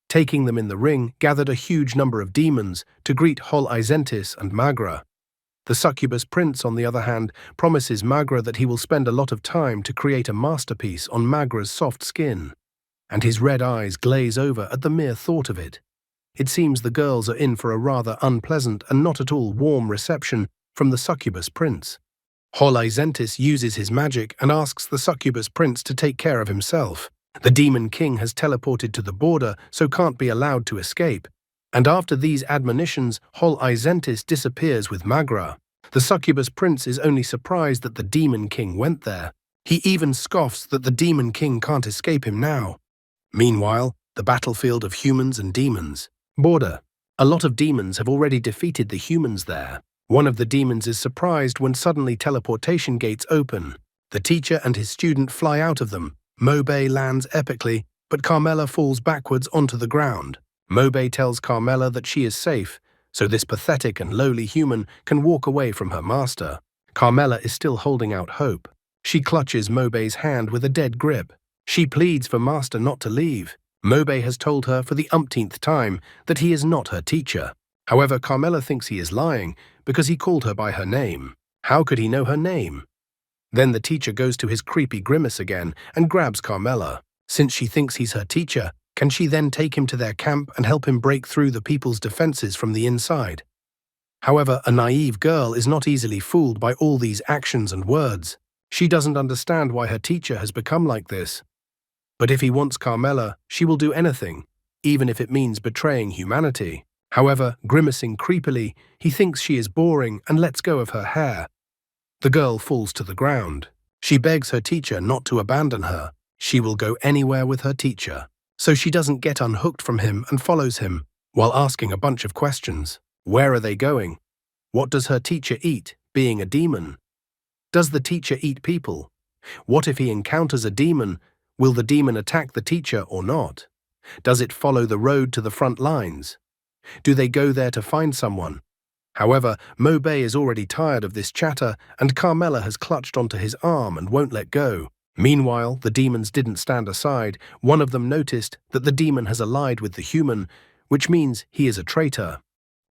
Taking them in the ring gathered a huge number of demons to greet Hol Izentis and Magra. The succubus prince, on the other hand, promises Magra that he will spend a lot of time to create a masterpiece on Magra's soft skin, and his red eyes glaze over at the mere thought of it. It seems the girls are in for a rather unpleasant and not at all warm reception from the succubus prince. Hol Izentis uses his magic and asks the succubus prince to take care of himself. The demon king has teleported to the border, so can't be allowed to escape. And after these admonitions, Hol Izentis disappears with Magra. The succubus prince is only surprised that the demon king went there. He even scoffs that the demon king can't escape him now. Meanwhile, the battlefield of humans and demons. Border. A lot of demons have already defeated the humans there. One of the demons is surprised when suddenly teleportation gates open. The teacher and his student fly out of them. Mobei lands epically, but Carmela falls backwards onto the ground. Mobei tells Carmela that she is safe, so this pathetic and lowly human can walk away from her master. Carmela is still holding out hope. She clutches Mobei's hand with a dead grip. She pleads for Master not to leave. Mobei has told her for the umpteenth time that he is not her teacher. However, Carmela thinks he is lying because he called her by her name. How could he know her name? Then the teacher goes to his creepy grimace again and grabs Carmela. Since she thinks he's her teacher, can she then take him to their camp and help him break through the people's defenses from the inside? However, a naive girl is not easily fooled by all these actions and words. She doesn't understand why her teacher has become like this. But if he wants Carmela, she will do anything, even if it means betraying humanity. However, grimacing creepily, he thinks she is boring and lets go of her hair. The girl falls to the ground. She begs her teacher not to abandon her. She will go anywhere with her teacher. So she doesn't get unhooked from him and follows him, while asking a bunch of questions. Where are they going? What does her teacher eat, being a demon? Does the teacher eat people? What if he encounters a demon? Will the demon attack the teacher or not? Does it follow the road to the front lines? Do they go there to find someone? However, Mobei is already tired of this chatter, and Carmela has clutched onto his arm and won't let go. Meanwhile, the demons didn't stand aside. One of them noticed that the demon has allied with the human, which means he is a traitor.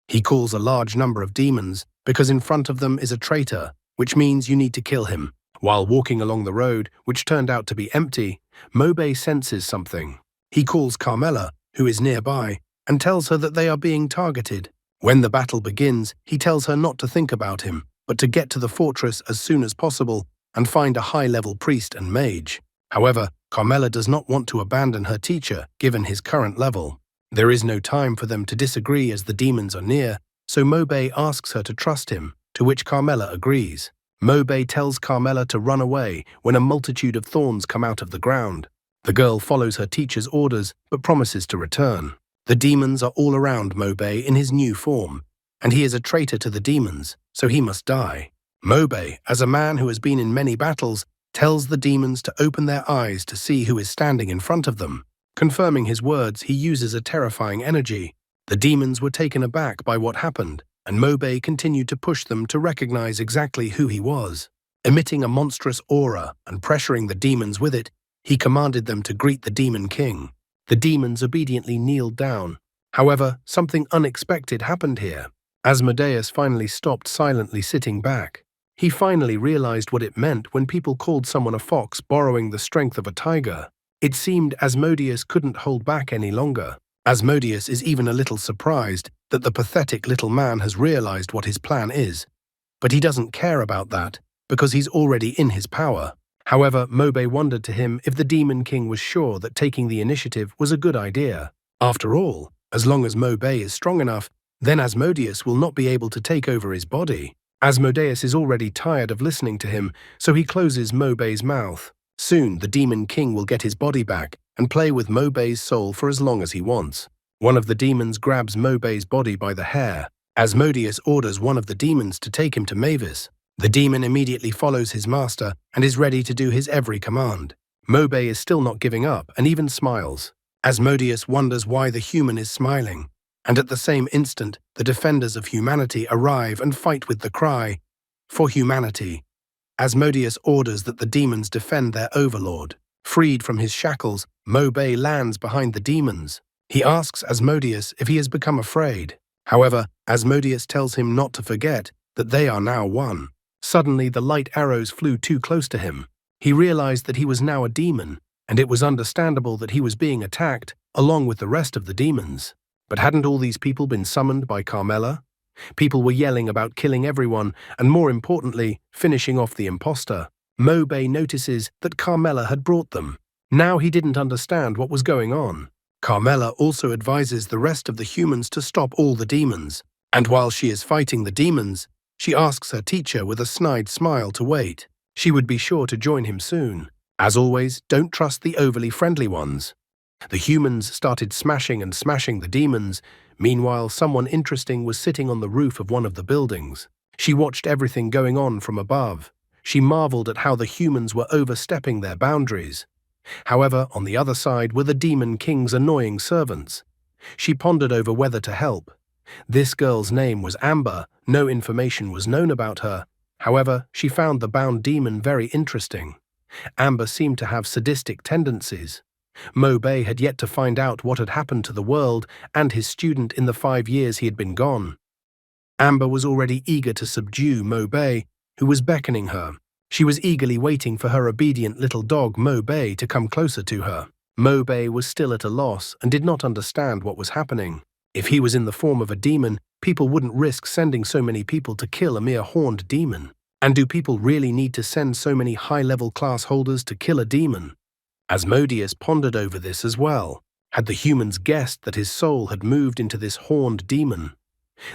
He calls a large number of demons because in front of them is a traitor, which means you need to kill him. While walking along the road, which turned out to be empty, Mobei senses something. He calls Carmela, who is nearby, and tells her that they are being targeted. When the battle begins, he tells her not to think about him, but to get to the fortress as soon as possible and find a high-level priest and mage. However, Carmela does not want to abandon her teacher, given his current level. There is no time for them to disagree as the demons are near, so Mobei asks her to trust him, to which Carmela agrees. Mobei tells Carmela to run away when a multitude of thorns come out of the ground. The girl follows her teacher's orders, but promises to return. The demons are all around Mobei in his new form, and he is a traitor to the demons, so he must die. Mobei, as a man who has been in many battles, tells the demons to open their eyes to see who is standing in front of them. Confirming his words, he uses a terrifying energy. The demons were taken aback by what happened, and Mobei continued to push them to recognize exactly who he was. Emitting a monstrous aura and pressuring the demons with it, he commanded them to greet the Demon King. The demons obediently kneeled down. However, something unexpected happened here. Asmodeus finally stopped silently sitting back. He finally realized what it meant when people called someone a fox borrowing the strength of a tiger. It seemed Asmodeus couldn't hold back any longer. Asmodeus is even a little surprised that the pathetic little man has realized what his plan is. But he doesn't care about that, because he's already in his power. However, Mobei wondered to him if the Demon King was sure that taking the initiative was a good idea. After all, as long as Mobei is strong enough, then Asmodeus will not be able to take over his body. Asmodeus is already tired of listening to him, so he closes Mobei's mouth. Soon, the Demon King will get his body back and play with Mobei's soul for as long as he wants. One of the demons grabs Mobei's body by the hair. Asmodeus orders one of the demons to take him to Mavis. The demon immediately follows his master and is ready to do his every command. Mobei is still not giving up and even smiles. Asmodeus wonders why the human is smiling. And at the same instant, the defenders of humanity arrive and fight with the cry, "For humanity." Asmodeus orders that the demons defend their overlord. Freed from his shackles, Mobei lands behind the demons. He asks Asmodeus if he has become afraid. However, Asmodeus tells him not to forget that they are now one. Suddenly, the light arrows flew too close to him. He realized that he was now a demon, and it was understandable that he was being attacked, along with the rest of the demons. But hadn't all these people been summoned by Carmela? People were yelling about killing everyone, and more importantly, finishing off the imposter. Mobei notices that Carmela had brought them. Now he didn't understand what was going on. Carmela also advises the rest of the humans to stop all the demons. And while she is fighting the demons, she asks her teacher with a snide smile to wait. She would be sure to join him soon. As always, don't trust the overly friendly ones. The humans started smashing and smashing the demons. Meanwhile, someone interesting was sitting on the roof of one of the buildings. She watched everything going on from above. She marveled at how the humans were overstepping their boundaries. However, on the other side were the Demon King's annoying servants. She pondered over whether to help. This girl's name was Amber. No information was known about her. However, she found the bound demon very interesting. Amber seemed to have sadistic tendencies. Mobei had yet to find out what had happened to the world and his student in the 5 years he had been gone. Amber was already eager to subdue Mobei, who was beckoning her. She was eagerly waiting for her obedient little dog Mobei to come closer to her. Mobei was still at a loss and did not understand what was happening. If he was in the form of a demon, people wouldn't risk sending so many people to kill a mere horned demon. And do people really need to send so many high-level class holders to kill a demon? Asmodeus pondered over this as well. Had the humans guessed that his soul had moved into this horned demon?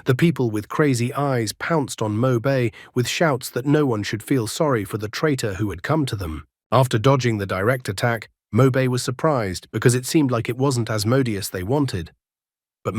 The people with crazy eyes pounced on Mobei with shouts that no one should feel sorry for the traitor who had come to them. After dodging the direct attack, Mobei was surprised because it seemed like it wasn't Asmodeus they wanted. But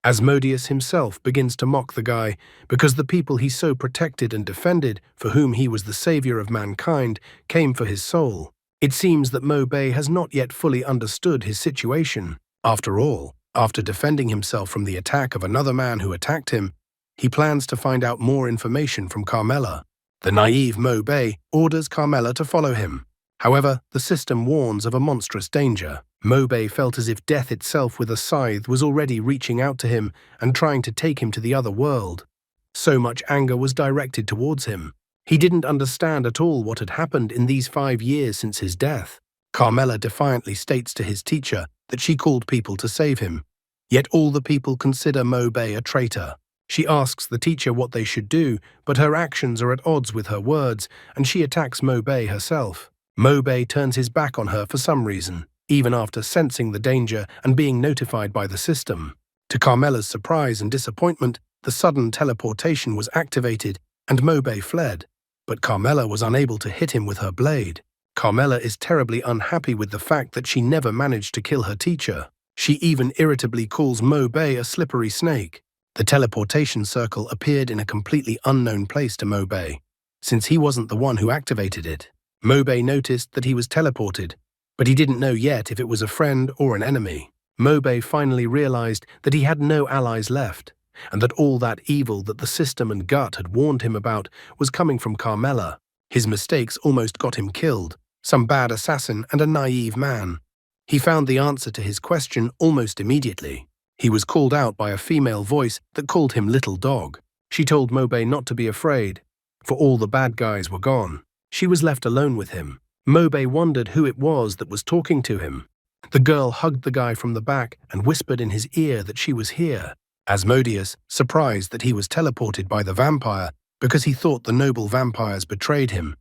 Asmodeus himself begins to mock the guy because the people he so protected and defended, for whom he was the savior of mankind, came for his soul. It seems that Mobei has not yet fully understood his situation. After all, after defending himself from the attack of another man who attacked him, he plans to find out more information from Carmela. The naive Mobei orders Carmela to follow him. However, the system warns of a monstrous danger. Mobei felt as if death itself with a scythe was already reaching out to him and trying to take him to the other world. So much anger was directed towards him. He didn't understand at all what had happened in these 5 years since his death. Carmela defiantly states to his teacher that she called people to save him. Yet all the people consider Mobei a traitor. She asks the teacher what they should do, but her actions are at odds with her words, and she attacks Mobei herself. Mobei turns his back on her for some reason, even after sensing the danger and being notified by the system. To Carmela's surprise and disappointment, the sudden teleportation was activated and Mobei fled. But Carmela was unable to hit him with her blade. Carmela is terribly unhappy with the fact that she never managed to kill her teacher. She even irritably calls Mobei a slippery snake. The teleportation circle appeared in a completely unknown place to Mobei, since he wasn't the one who activated it. Mobei noticed that he was teleported, but he didn't know yet if it was a friend or an enemy. Mobei finally realized that he had no allies left. and that all that evil that the system and Gut had warned him about was coming from Carmela. His mistakes almost got him killed, some bad assassin and a naive man. He found the answer to his question almost immediately. He was called out by a female voice that called him little dog. She told Mobe not to be afraid, for all the bad guys were gone. She was left alone with him. Mobe wondered who it was that was talking to him. The girl hugged the guy from the back and whispered in his ear that she was here. Asmodeus, surprised that he was teleported by the vampire because he thought the noble vampires betrayed him,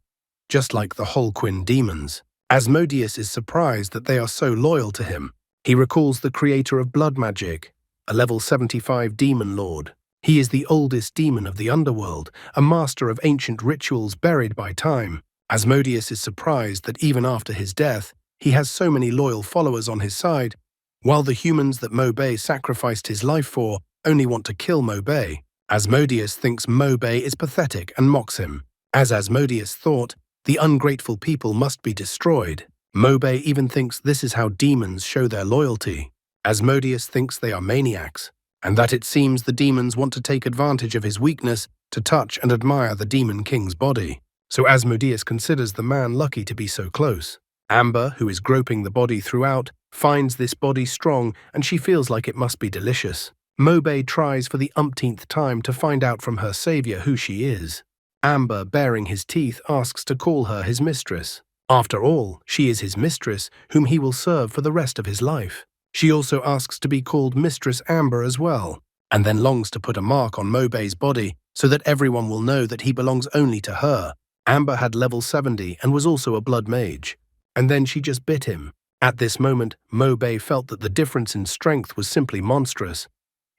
just like the Holquin demons. Asmodeus is surprised that they are so loyal to him. He recalls the creator of blood magic, a level 75 demon lord. He is the oldest demon of the underworld, a master of ancient rituals buried by time. Asmodeus is surprised that even after his death, he has so many loyal followers on his side, while the humans that Mobe sacrificed his life for only want to kill Mobe. Asmodeus thinks Mobe is pathetic and mocks him. As Asmodeus thought, the ungrateful people must be destroyed. Mobe even thinks this is how demons show their loyalty. Asmodeus thinks they are maniacs, and that it seems the demons want to take advantage of his weakness to touch and admire the Demon King's body. So Asmodeus considers the man lucky to be so close. Amber, who is groping the body throughout, finds this body strong and she feels like it must be delicious. Mobe tries for the umpteenth time to find out from her savior who she is. Amber, baring his teeth, asks to call her his mistress. After all, she is his mistress, whom he will serve for the rest of his life. She also asks to be called Mistress Amber as well, and then longs to put a mark on Mobe's body so that everyone will know that he belongs only to her. Amber had level 70 and was also a blood mage. And then she just bit him. At this moment, Mobe felt that the difference in strength was simply monstrous.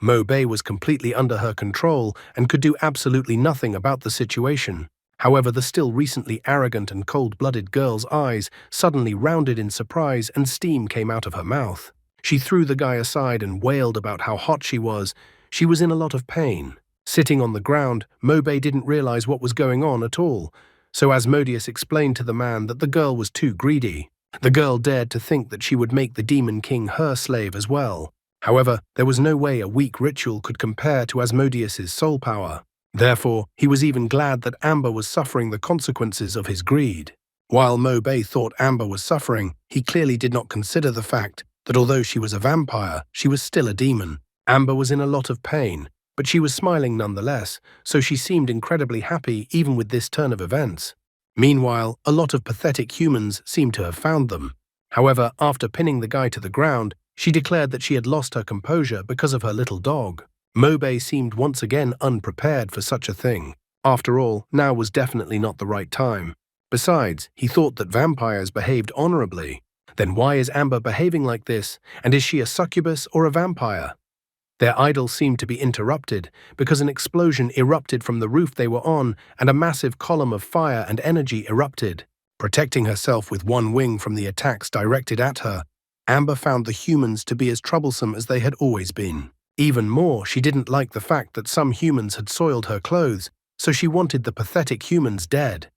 Mobe was completely under her control and could do absolutely nothing about the situation. However, the still recently arrogant and cold-blooded girl's eyes suddenly rounded in surprise and steam came out of her mouth. She threw the guy aside and wailed about how hot she was. She was in a lot of pain. Sitting on the ground, Mobe didn't realize what was going on at all. So Asmodeus explained to the man that the girl was too greedy. The girl dared to think that she would make the Demon King her slave as well. However, there was no way a weak ritual could compare to Asmodeus's soul power. Therefore, he was even glad that Amber was suffering the consequences of his greed. While Mobe thought Amber was suffering, he clearly did not consider the fact that although she was a vampire, she was still a demon. Amber was in a lot of pain, but she was smiling nonetheless, so she seemed incredibly happy even with this turn of events. Meanwhile, a lot of pathetic humans seemed to have found them. However, after pinning the guy to the ground, she declared that she had lost her composure because of her little dog. Mobe seemed once again unprepared for such a thing. After all, now was definitely not the right time. Besides, he thought that vampires behaved honorably. Then why is Amber behaving like this, and is she a succubus or a vampire? Their idyll seemed to be interrupted because an explosion erupted from the roof they were on and a massive column of fire and energy erupted. Protecting herself with one wing from the attacks directed at her, Amber found the humans to be as troublesome as they had always been. Even more, she didn't like the fact that some humans had soiled her clothes, so she wanted the pathetic humans dead.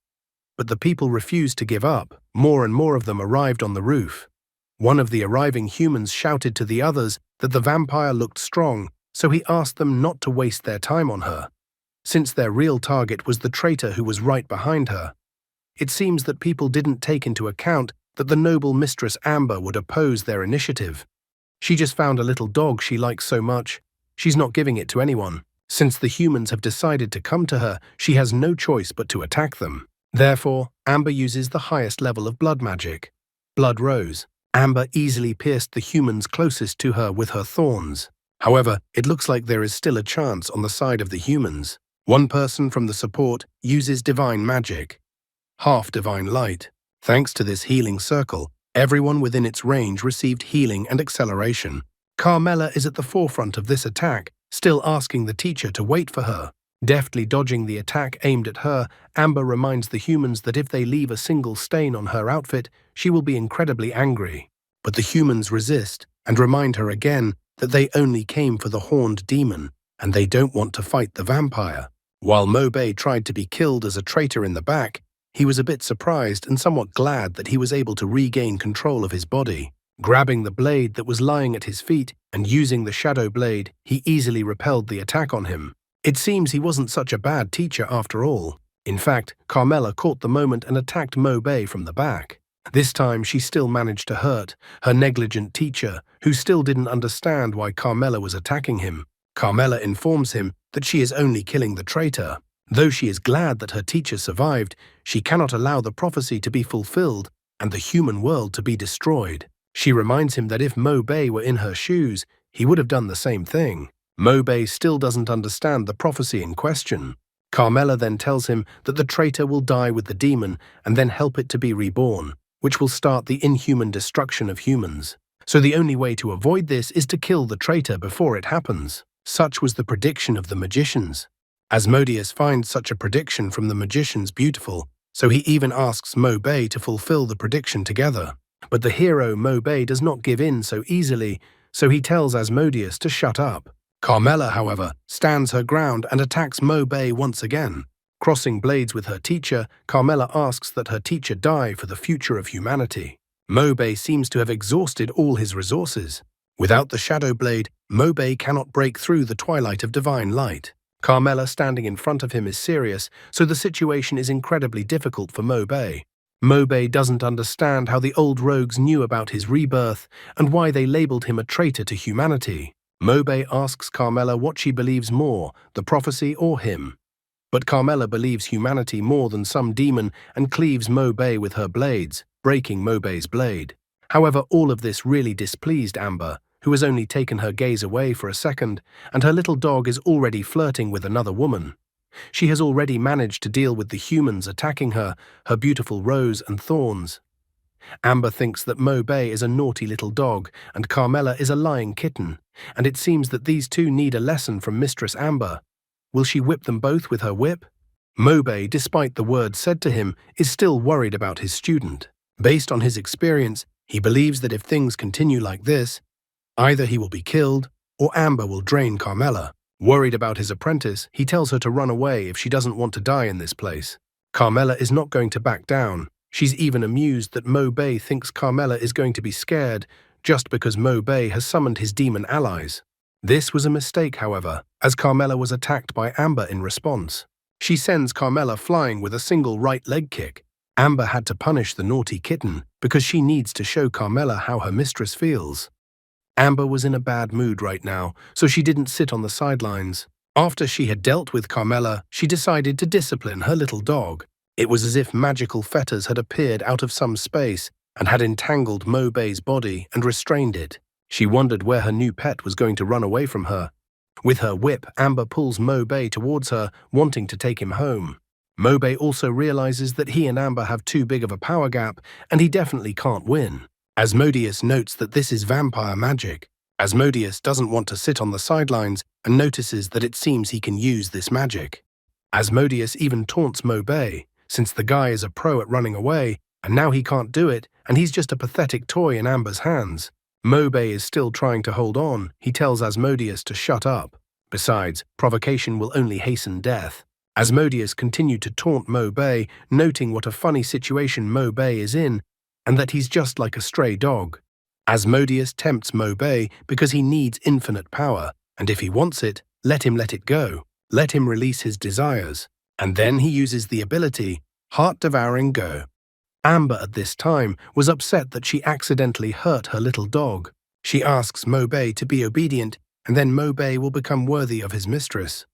But the people refused to give up. More and more of them arrived on the roof. One of the arriving humans shouted to the others that the vampire looked strong, so he asked them not to waste their time on her, since their real target was the traitor who was right behind her. It seems that people didn't take into account that the noble Mistress Amber would oppose their initiative. She just found a little dog she likes so much. She's not giving it to anyone. Since the humans have decided to come to her, she has no choice but to attack them. Therefore, Amber uses the highest level of blood magic, Blood Rose. Amber easily pierced the humans closest to her with her thorns. However, it looks like there is still a chance on the side of the humans. One person from the support uses divine magic, half divine light. Thanks to this healing circle, everyone within its range received healing and acceleration. Carmela is at the forefront of this attack, still asking the teacher to wait for her. Deftly dodging the attack aimed at her, Amber reminds the humans that if they leave a single stain on her outfit, she will be incredibly angry. But the humans resist and remind her again that they only came for the horned demon, and they don't want to fight the vampire. While Mobe tried to be killed as a traitor in the back, he was a bit surprised and somewhat glad that he was able to regain control of his body. Grabbing the blade that was lying at his feet and using the shadow blade, he easily repelled the attack on him. It seems he wasn't such a bad teacher after all. In fact, Carmela caught the moment and attacked Mo-Bei from the back. This time she still managed to hurt her negligent teacher, who still didn't understand why Carmela was attacking him. Carmela informs him that she is only killing the traitor. Though she is glad that her teacher survived, she cannot allow the prophecy to be fulfilled and the human world to be destroyed. She reminds him that if Mo-Bei were in her shoes, he would have done the same thing. Mo-Bei still doesn't understand the prophecy in question. Carmela then tells him that the traitor will die with the demon and then help it to be reborn, which will start the inhuman destruction of humans. So the only way to avoid this is to kill the traitor before it happens. Such was the prediction of the magicians. Asmodeus finds such a prediction from the magicians beautiful, so he even asks Mo-Bei to fulfill the prediction together. But the hero Mo-Bei does not give in so easily, so he tells Asmodeus to shut up. Carmela, however, stands her ground and attacks Mo-Bei once again. Crossing blades with her teacher, Carmela asks that her teacher die for the future of humanity. Mo-Bei seems to have exhausted all his resources. Without the shadow blade, Mo-Bei cannot break through the twilight of divine light. Carmela standing in front of him is serious, so the situation is incredibly difficult for Mo-Bei. Mo-Bei doesn't understand how the old rogues knew about his rebirth and why they labeled him a traitor to humanity. Mo-Bei asks Carmela what she believes more, the prophecy or him. But Carmela believes humanity more than some demon and cleaves Mo-Bei with her blades, breaking Mo-Bei's blade. However, all of this really displeased Amber, who has only taken her gaze away for a second, and her little dog is already flirting with another woman. She has already managed to deal with the humans attacking her, her beautiful rose and thorns. Amber thinks that Mo-Bei is a naughty little dog and Carmela is a lying kitten, and it seems that these two need a lesson from Mistress Amber. Will she whip them both with her whip? Mo-Bei, despite the words said to him, is still worried about his student. Based on his experience, he believes that if things continue like this, either he will be killed or Amber will drain Carmela. Worried about his apprentice, he tells her to run away if she doesn't want to die in this place. Carmela is not going to back down. She's even amused that Mo-Bei thinks Carmela is going to be scared just because Mo-Bei has summoned his demon allies. This was a mistake, however, as Carmela was attacked by Amber in response. She sends Carmela flying with a single right leg kick. Amber had to punish the naughty kitten because she needs to show Carmela how her mistress feels. Amber was in a bad mood right now, so she didn't sit on the sidelines. After she had dealt with Carmela, she decided to discipline her little dog. It was as if magical fetters had appeared out of some space and had entangled Mo-Bei's body and restrained it. She wondered where her new pet was going to run away from her. With her whip, Amber pulls Mo-Bei towards her, wanting to take him home. Mo-Bei also realizes that he and Amber have too big of a power gap, and he definitely can't win. Asmodeus notes that this is vampire magic. Asmodeus doesn't want to sit on the sidelines and notices that it seems he can use this magic. Asmodeus even taunts Mo-Bei, since the guy is a pro at running away, and now he can't do it, and he's just a pathetic toy in Amber's hands. Mo-Bei is still trying to hold on. He tells Asmodeus to shut up. Besides, provocation will only hasten death. Asmodeus continued to taunt Mo-Bei, noting what a funny situation Mo-Bei is in, and that he's just like a stray dog. Asmodeus tempts Mo-Bei because he needs infinite power, and if he wants it, let him let it go. Let him release his desires. And then he uses the ability, Heart-Devouring Go. Amber at this time was upset that she accidentally hurt her little dog. She asks Mo-Bei to be obedient, and then Mo-Bei will become worthy of his mistress.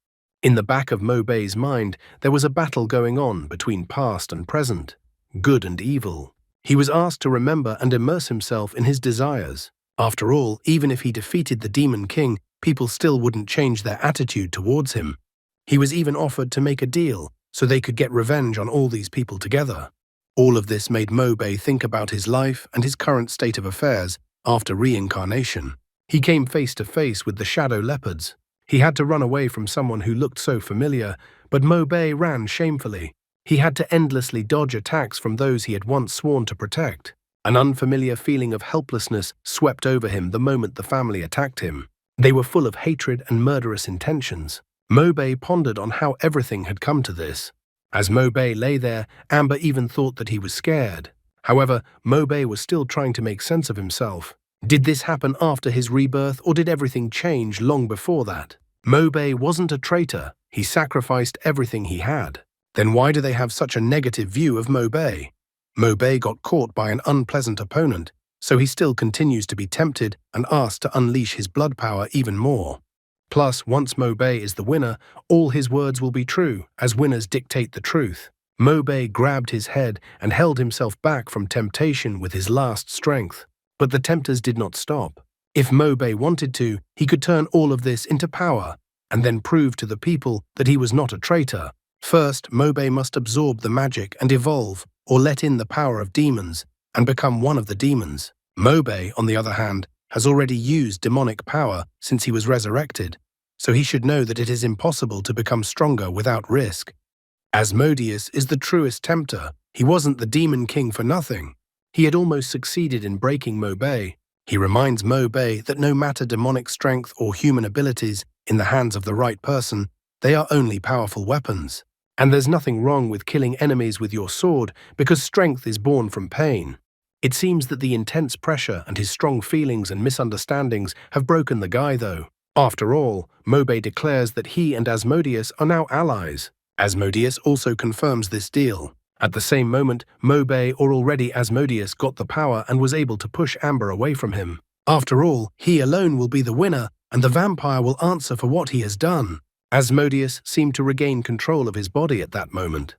In the back of Mo-Bei's mind, there was a battle going on between past and present, good and evil. He was asked to remember and immerse himself in his desires. After all, even if he defeated the Demon King, people still wouldn't change their attitude towards him. He was even offered to make a deal so they could get revenge on all these people together. All of this made Mo-Bei think about his life and his current state of affairs after reincarnation. He came face to face with the shadow leopards. He had to run away from someone who looked so familiar, but Mo-Bei ran shamefully. He had to endlessly dodge attacks from those he had once sworn to protect. An unfamiliar feeling of helplessness swept over him the moment the family attacked him. They were full of hatred and murderous intentions. Mo-Bei pondered on how everything had come to this. As Mo-Bei lay there, Amber even thought that he was scared. However, Mobei was still trying to make sense of himself. Did this happen after his rebirth, or did everything change long before that? Mobei wasn't a traitor. He sacrificed everything he had. Then why do they have such a negative view of Mobei? Mobei got caught by an unpleasant opponent, so he still continues to be tempted and asked to unleash his blood power even more. Plus, once Mobei is the winner, all his words will be true, as winners dictate the truth. Mobei grabbed his head and held himself back from temptation with his last strength. But the tempters did not stop. If Mobei wanted to, he could turn all of this into power, and then prove to the people that he was not a traitor. First, Mobei must absorb the magic and evolve, or let in the power of demons, and become one of the demons. Mobei, on the other hand, has already used demonic power since he was resurrected, so he should know that it is impossible to become stronger without risk. Asmodeus is the truest tempter. He wasn't the demon king for nothing. He had almost succeeded in breaking Mobei. He reminds Mobei that no matter demonic strength or human abilities in the hands of the right person, they are only powerful weapons. And there's nothing wrong with killing enemies with your sword because strength is born from pain. It seems that the intense pressure and his strong feelings and misunderstandings have broken the guy, though. After all, Mobei declares that he and Asmodeus are now allies. Asmodeus also confirms this deal. At the same moment, Mobei, or already Asmodeus, got the power and was able to push Amber away from him. After all, he alone will be the winner, and the vampire will answer for what he has done. Asmodeus seemed to regain control of his body at that moment.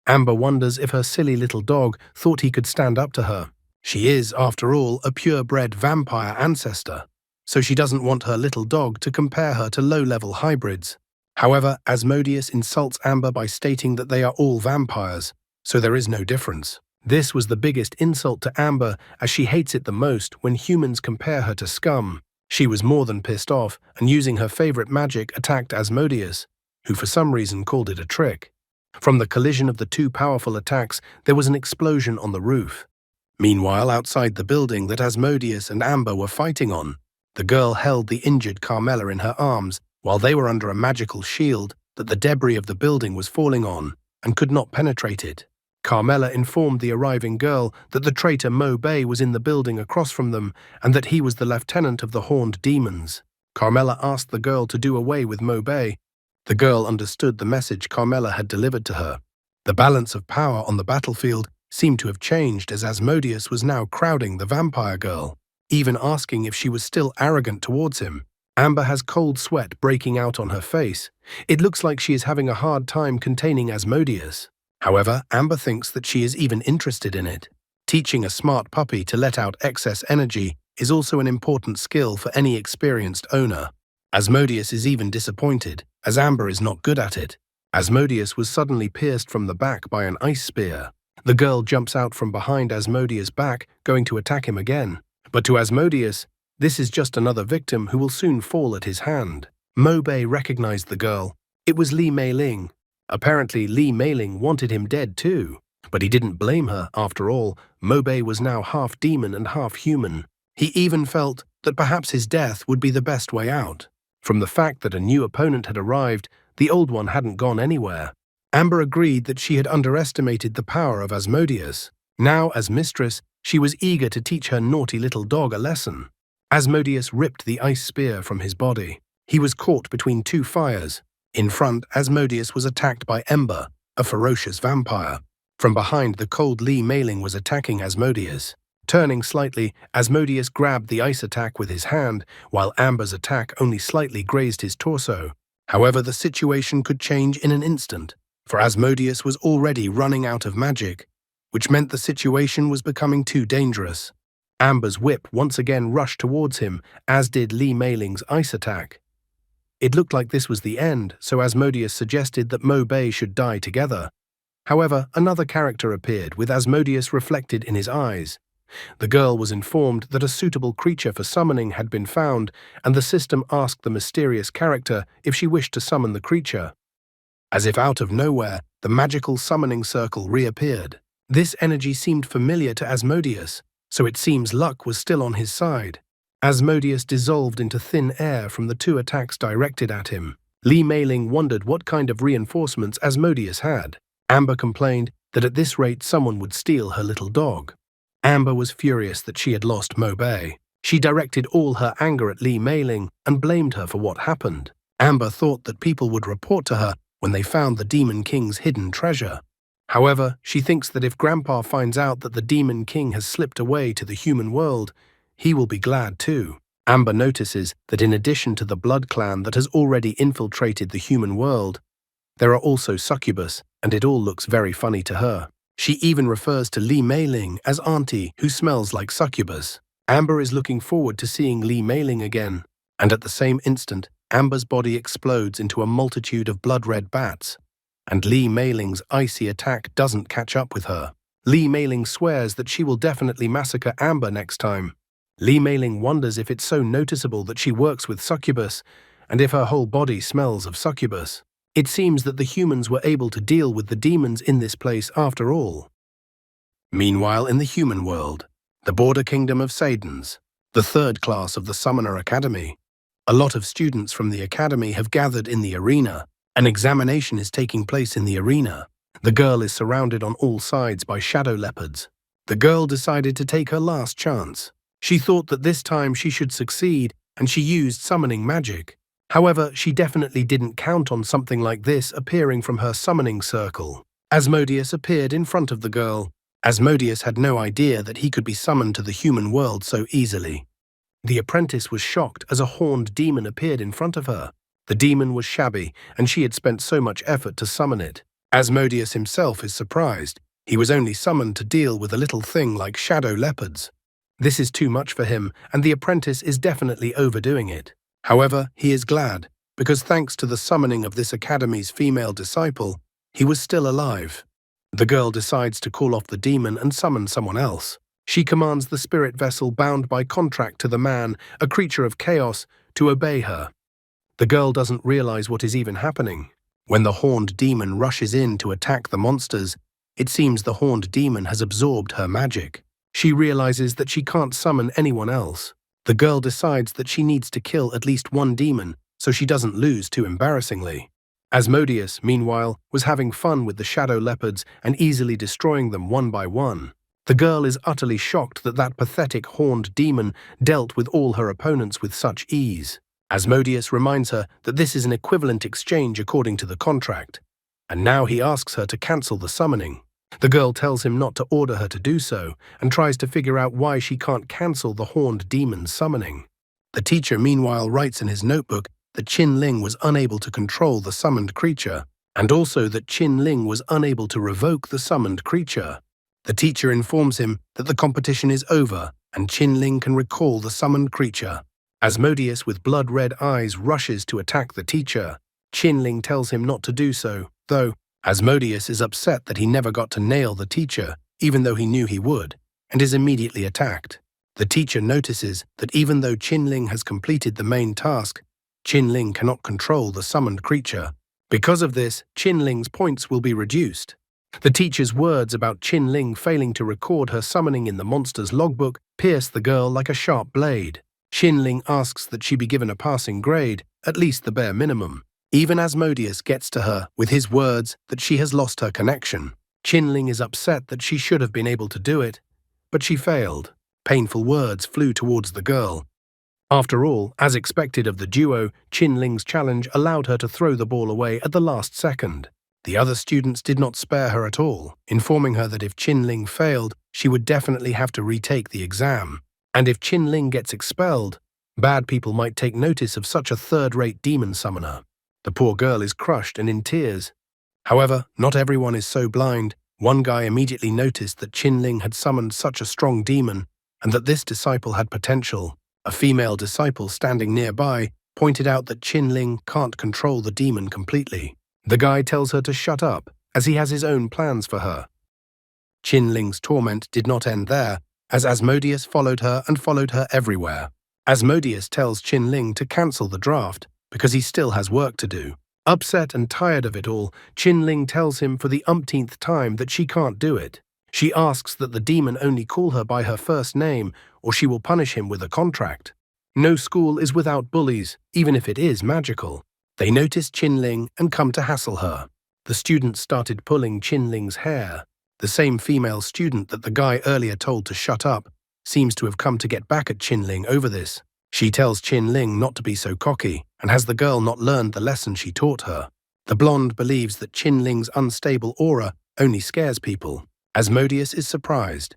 Amber wonders if her silly little dog thought he could stand up to her. She is, after all, a purebred vampire ancestor, so she doesn't want her little dog to compare her to low-level hybrids. However, Asmodeus insults Amber by stating that they are all vampires, so there is no difference. This was the biggest insult to Amber, as she hates it the most when humans compare her to scum. She was more than pissed off, and using her favorite magic attacked Asmodeus, who for some reason called it a trick. From the collision of the two powerful attacks, there was an explosion on the roof. Meanwhile, outside the building that Asmodeus and Amber were fighting on, the girl held the injured Carmela in her arms while they were under a magical shield that the debris of the building was falling on and could not penetrate it. Carmela informed the arriving girl that the traitor Mobei was in the building across from them and that he was the lieutenant of the horned demons. Carmela asked the girl to do away with Mobei. The girl understood the message Carmela had delivered to her. The balance of power on the battlefield seemed to have changed as Asmodeus was now crowding the vampire girl, even asking if she was still arrogant towards him. Amber has cold sweat breaking out on her face. It looks like she is having a hard time containing Asmodeus. However, Amber thinks that she is even interested in it. Teaching a smart puppy to let out excess energy is also an important skill for any experienced owner. Asmodeus is even disappointed, as Amber is not good at it. Asmodeus was suddenly pierced from the back by an ice spear. The girl jumps out from behind Asmodeus' back, going to attack him again. But to Asmodeus, this is just another victim who will soon fall at his hand. Mobei recognized the girl. It was Li Meiling. Apparently, Li Meiling wanted him dead too. But he didn't blame her. After all, Mobei was now half demon and half human. He even felt that perhaps his death would be the best way out. From the fact that a new opponent had arrived, the old one hadn't gone anywhere. Amber agreed that she had underestimated the power of Asmodeus. Now, as mistress, she was eager to teach her naughty little dog a lesson. Asmodeus ripped the ice spear from his body. He was caught between two fires. In front, Asmodeus was attacked by Ember, a ferocious vampire. From behind, the cold Li Meiling was attacking Asmodeus. Turning slightly, Asmodeus grabbed the ice attack with his hand, while Amber's attack only slightly grazed his torso. However, the situation could change in an instant, for Asmodeus was already running out of magic, which meant the situation was becoming too dangerous. Amber's whip once again rushed towards him, as did Li Meiling's ice attack. It looked like this was the end, so Asmodeus suggested that Mobei should die together. However, another character appeared, with Asmodeus reflected in his eyes. The girl was informed that a suitable creature for summoning had been found, and the system asked the mysterious character if she wished to summon the creature. As if out of nowhere, the magical summoning circle reappeared. This energy seemed familiar to Asmodeus, so it seems luck was still on his side. Asmodeus dissolved into thin air from the two attacks directed at him. Li Meiling wondered what kind of reinforcements Asmodeus had. Amber complained that at this rate someone would steal her little dog. Amber was furious that she had lost Mo Bei. She directed all her anger at Li Meiling and blamed her for what happened. Amber thought that people would report to her when they found the Demon King's hidden treasure. However, she thinks that if Grandpa finds out that the Demon King has slipped away to the human world, he will be glad too. Amber notices that in addition to the blood clan that has already infiltrated the human world, there are also succubus, and it all looks very funny to her. She even refers to Li Meiling as Auntie, who smells like succubus. Amber is looking forward to seeing Li Meiling again, and at the same instant, Amber's body explodes into a multitude of blood-red bats, and Li Meiling's icy attack doesn't catch up with her. Li Meiling swears that she will definitely massacre Amber next time. Li Meiling wonders if it's so noticeable that she works with succubus, and if her whole body smells of succubus. It seems that the humans were able to deal with the demons in this place after all. Meanwhile, in the human world, the border kingdom of Saidans, the third class of the Summoner Academy, a lot of students from the academy have gathered in the arena. An examination is taking place in the arena. The girl is surrounded on all sides by shadow leopards. The girl decided to take her last chance. She thought that this time she should succeed, and she used summoning magic. However, she definitely didn't count on something like this appearing from her summoning circle. Asmodeus appeared in front of the girl. Asmodeus had no idea that he could be summoned to the human world so easily. The apprentice was shocked as a horned demon appeared in front of her. The demon was shabby, and she had spent so much effort to summon it. Asmodeus himself is surprised. He was only summoned to deal with a little thing like shadow leopards. This is too much for him, and the apprentice is definitely overdoing it. However, he is glad, because thanks to the summoning of this academy's female disciple, he was still alive. The girl decides to call off the demon and summon someone else. She commands the spirit vessel bound by contract to the man, a creature of chaos, to obey her. The girl doesn't realize what is even happening. When the horned demon rushes in to attack the monsters, it seems the horned demon has absorbed her magic. She realizes that she can't summon anyone else. The girl decides that she needs to kill at least one demon so she doesn't lose too embarrassingly. Asmodeus, meanwhile, was having fun with the shadow leopards and easily destroying them one by one. The girl is utterly shocked that that pathetic horned demon dealt with all her opponents with such ease. Asmodeus reminds her that this is an equivalent exchange according to the contract, and now he asks her to cancel the summoning. The girl tells him not to order her to do so and tries to figure out why she can't cancel the horned demon's summoning. The teacher meanwhile writes in his notebook that Qin Ling was unable to control the summoned creature, and also that Qin Ling was unable to revoke the summoned creature. The teacher informs him that the competition is over and Qin Ling can recall the summoned creature. Asmodeus, with blood-red eyes, rushes to attack the teacher. Qin Ling tells him not to do so, though Asmodeus is upset that he never got to nail the teacher, even though he knew he would, and is immediately attacked. The teacher notices that even though Qin Ling has completed the main task, Qin Ling cannot control the summoned creature. Because of this, Qin Ling's points will be reduced. The teacher's words about Qin Ling failing to record her summoning in the monster's logbook pierce the girl like a sharp blade. Qin Ling asks that she be given a passing grade, at least the bare minimum. Even Asmodeus gets to her with his words that she has lost her connection. Qin Ling is upset that she should have been able to do it, but she failed. Painful words flew towards the girl. After all, as expected of the duo, Qin Ling's challenge allowed her to throw the ball away at the last second. The other students did not spare her at all, informing her that if Qin Ling failed, she would definitely have to retake the exam. And if Qin Ling gets expelled, bad people might take notice of such a third-rate demon summoner. The poor girl is crushed and in tears. However, not everyone is so blind. One guy immediately noticed that Qin Ling had summoned such a strong demon and that this disciple had potential. A female disciple standing nearby pointed out that Qin Ling can't control the demon completely. The guy tells her to shut up, as he has his own plans for her. Qin Ling's torment did not end there, as Asmodeus followed her and followed her everywhere. Asmodeus tells Qin Ling to cancel the draft, because he still has work to do. Upset and tired of it all, Qin Ling tells him for the umpteenth time that she can't do it. She asks that the demon only call her by her first name, or she will punish him with a contract. No school is without bullies, even if it is magical. They notice Qin Ling and come to hassle her. The students started pulling Qin Ling's hair. The same female student that the guy earlier told to shut up seems to have come to get back at Qinling over this. She tells Qinling not to be so cocky, and has the girl not learned the lesson she taught her? The blonde believes that Qinling's unstable aura only scares people. Asmodeus is surprised.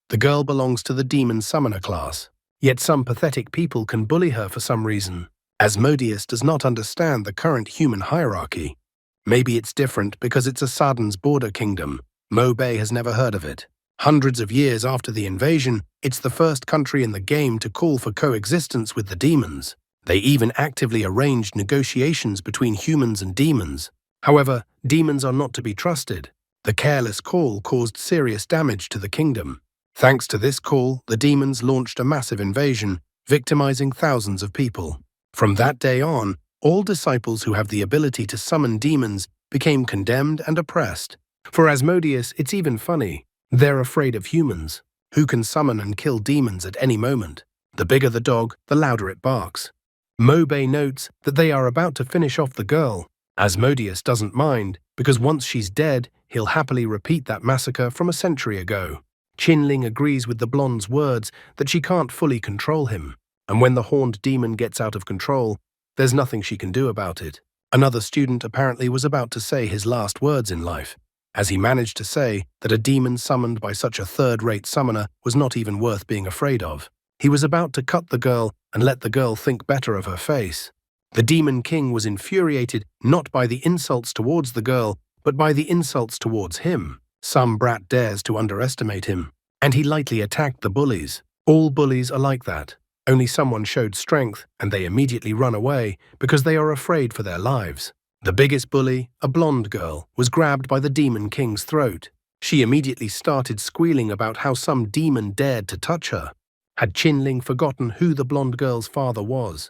The girl belongs to the demon summoner class, yet some pathetic people can bully her for some reason. Asmodeus does not understand the current human hierarchy. Maybe it's different because it's a Saden's border kingdom. Mobei has never heard of it. Hundreds of years after the invasion, it's the first country in the game to call for coexistence with the demons. They even actively arranged negotiations between humans and demons. However, demons are not to be trusted. The careless call caused serious damage to the kingdom. Thanks to this call, the demons launched a massive invasion, victimizing thousands of people. From that day on, all disciples who have the ability to summon demons became condemned and oppressed. For Asmodeus, it's even funny. They're afraid of humans, who can summon and kill demons at any moment. The bigger the dog, the louder it barks. Mobei notes that they are about to finish off the girl. Asmodeus doesn't mind, because once she's dead, he'll happily repeat that massacre from a century ago. Qinling agrees with the blonde's words that she can't fully control him, and when the horned demon gets out of control, there's nothing she can do about it. Another student apparently was about to say his last words in life, as he managed to say that a demon summoned by such a third-rate summoner was not even worth being afraid of. He was about to cut the girl and let the girl think better of her face. The Demon King was infuriated not by the insults towards the girl, but by the insults towards him. Some brat dares to underestimate him, and he lightly attacked the bullies. All bullies are like that. Only someone showed strength, and they immediately run away because they are afraid for their lives. The biggest bully, a blonde girl, was grabbed by the Demon King's throat. She immediately started squealing about how some demon dared to touch her. Had Qinling forgotten who the blonde girl's father was?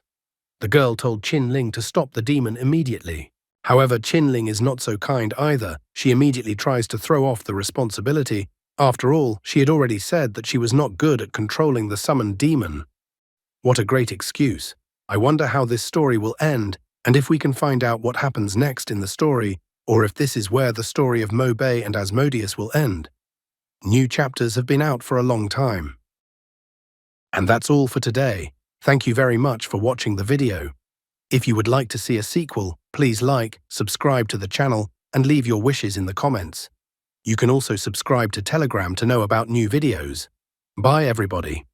The girl told Qinling to stop the demon immediately. However, Qinling is not so kind either. She immediately tries to throw off the responsibility. After all, she had already said that she was not good at controlling the summoned demon. What a great excuse. I wonder how this story will end, and if we can find out what happens next in the story, or if this is where the story of Mobei and Asmodeus will end. New chapters have been out for a long time. And that's all for today. Thank you very much for watching the video. If you would like to see a sequel, please like, subscribe to the channel, and leave your wishes in the comments. You can also subscribe to Telegram to know about new videos. Bye everybody.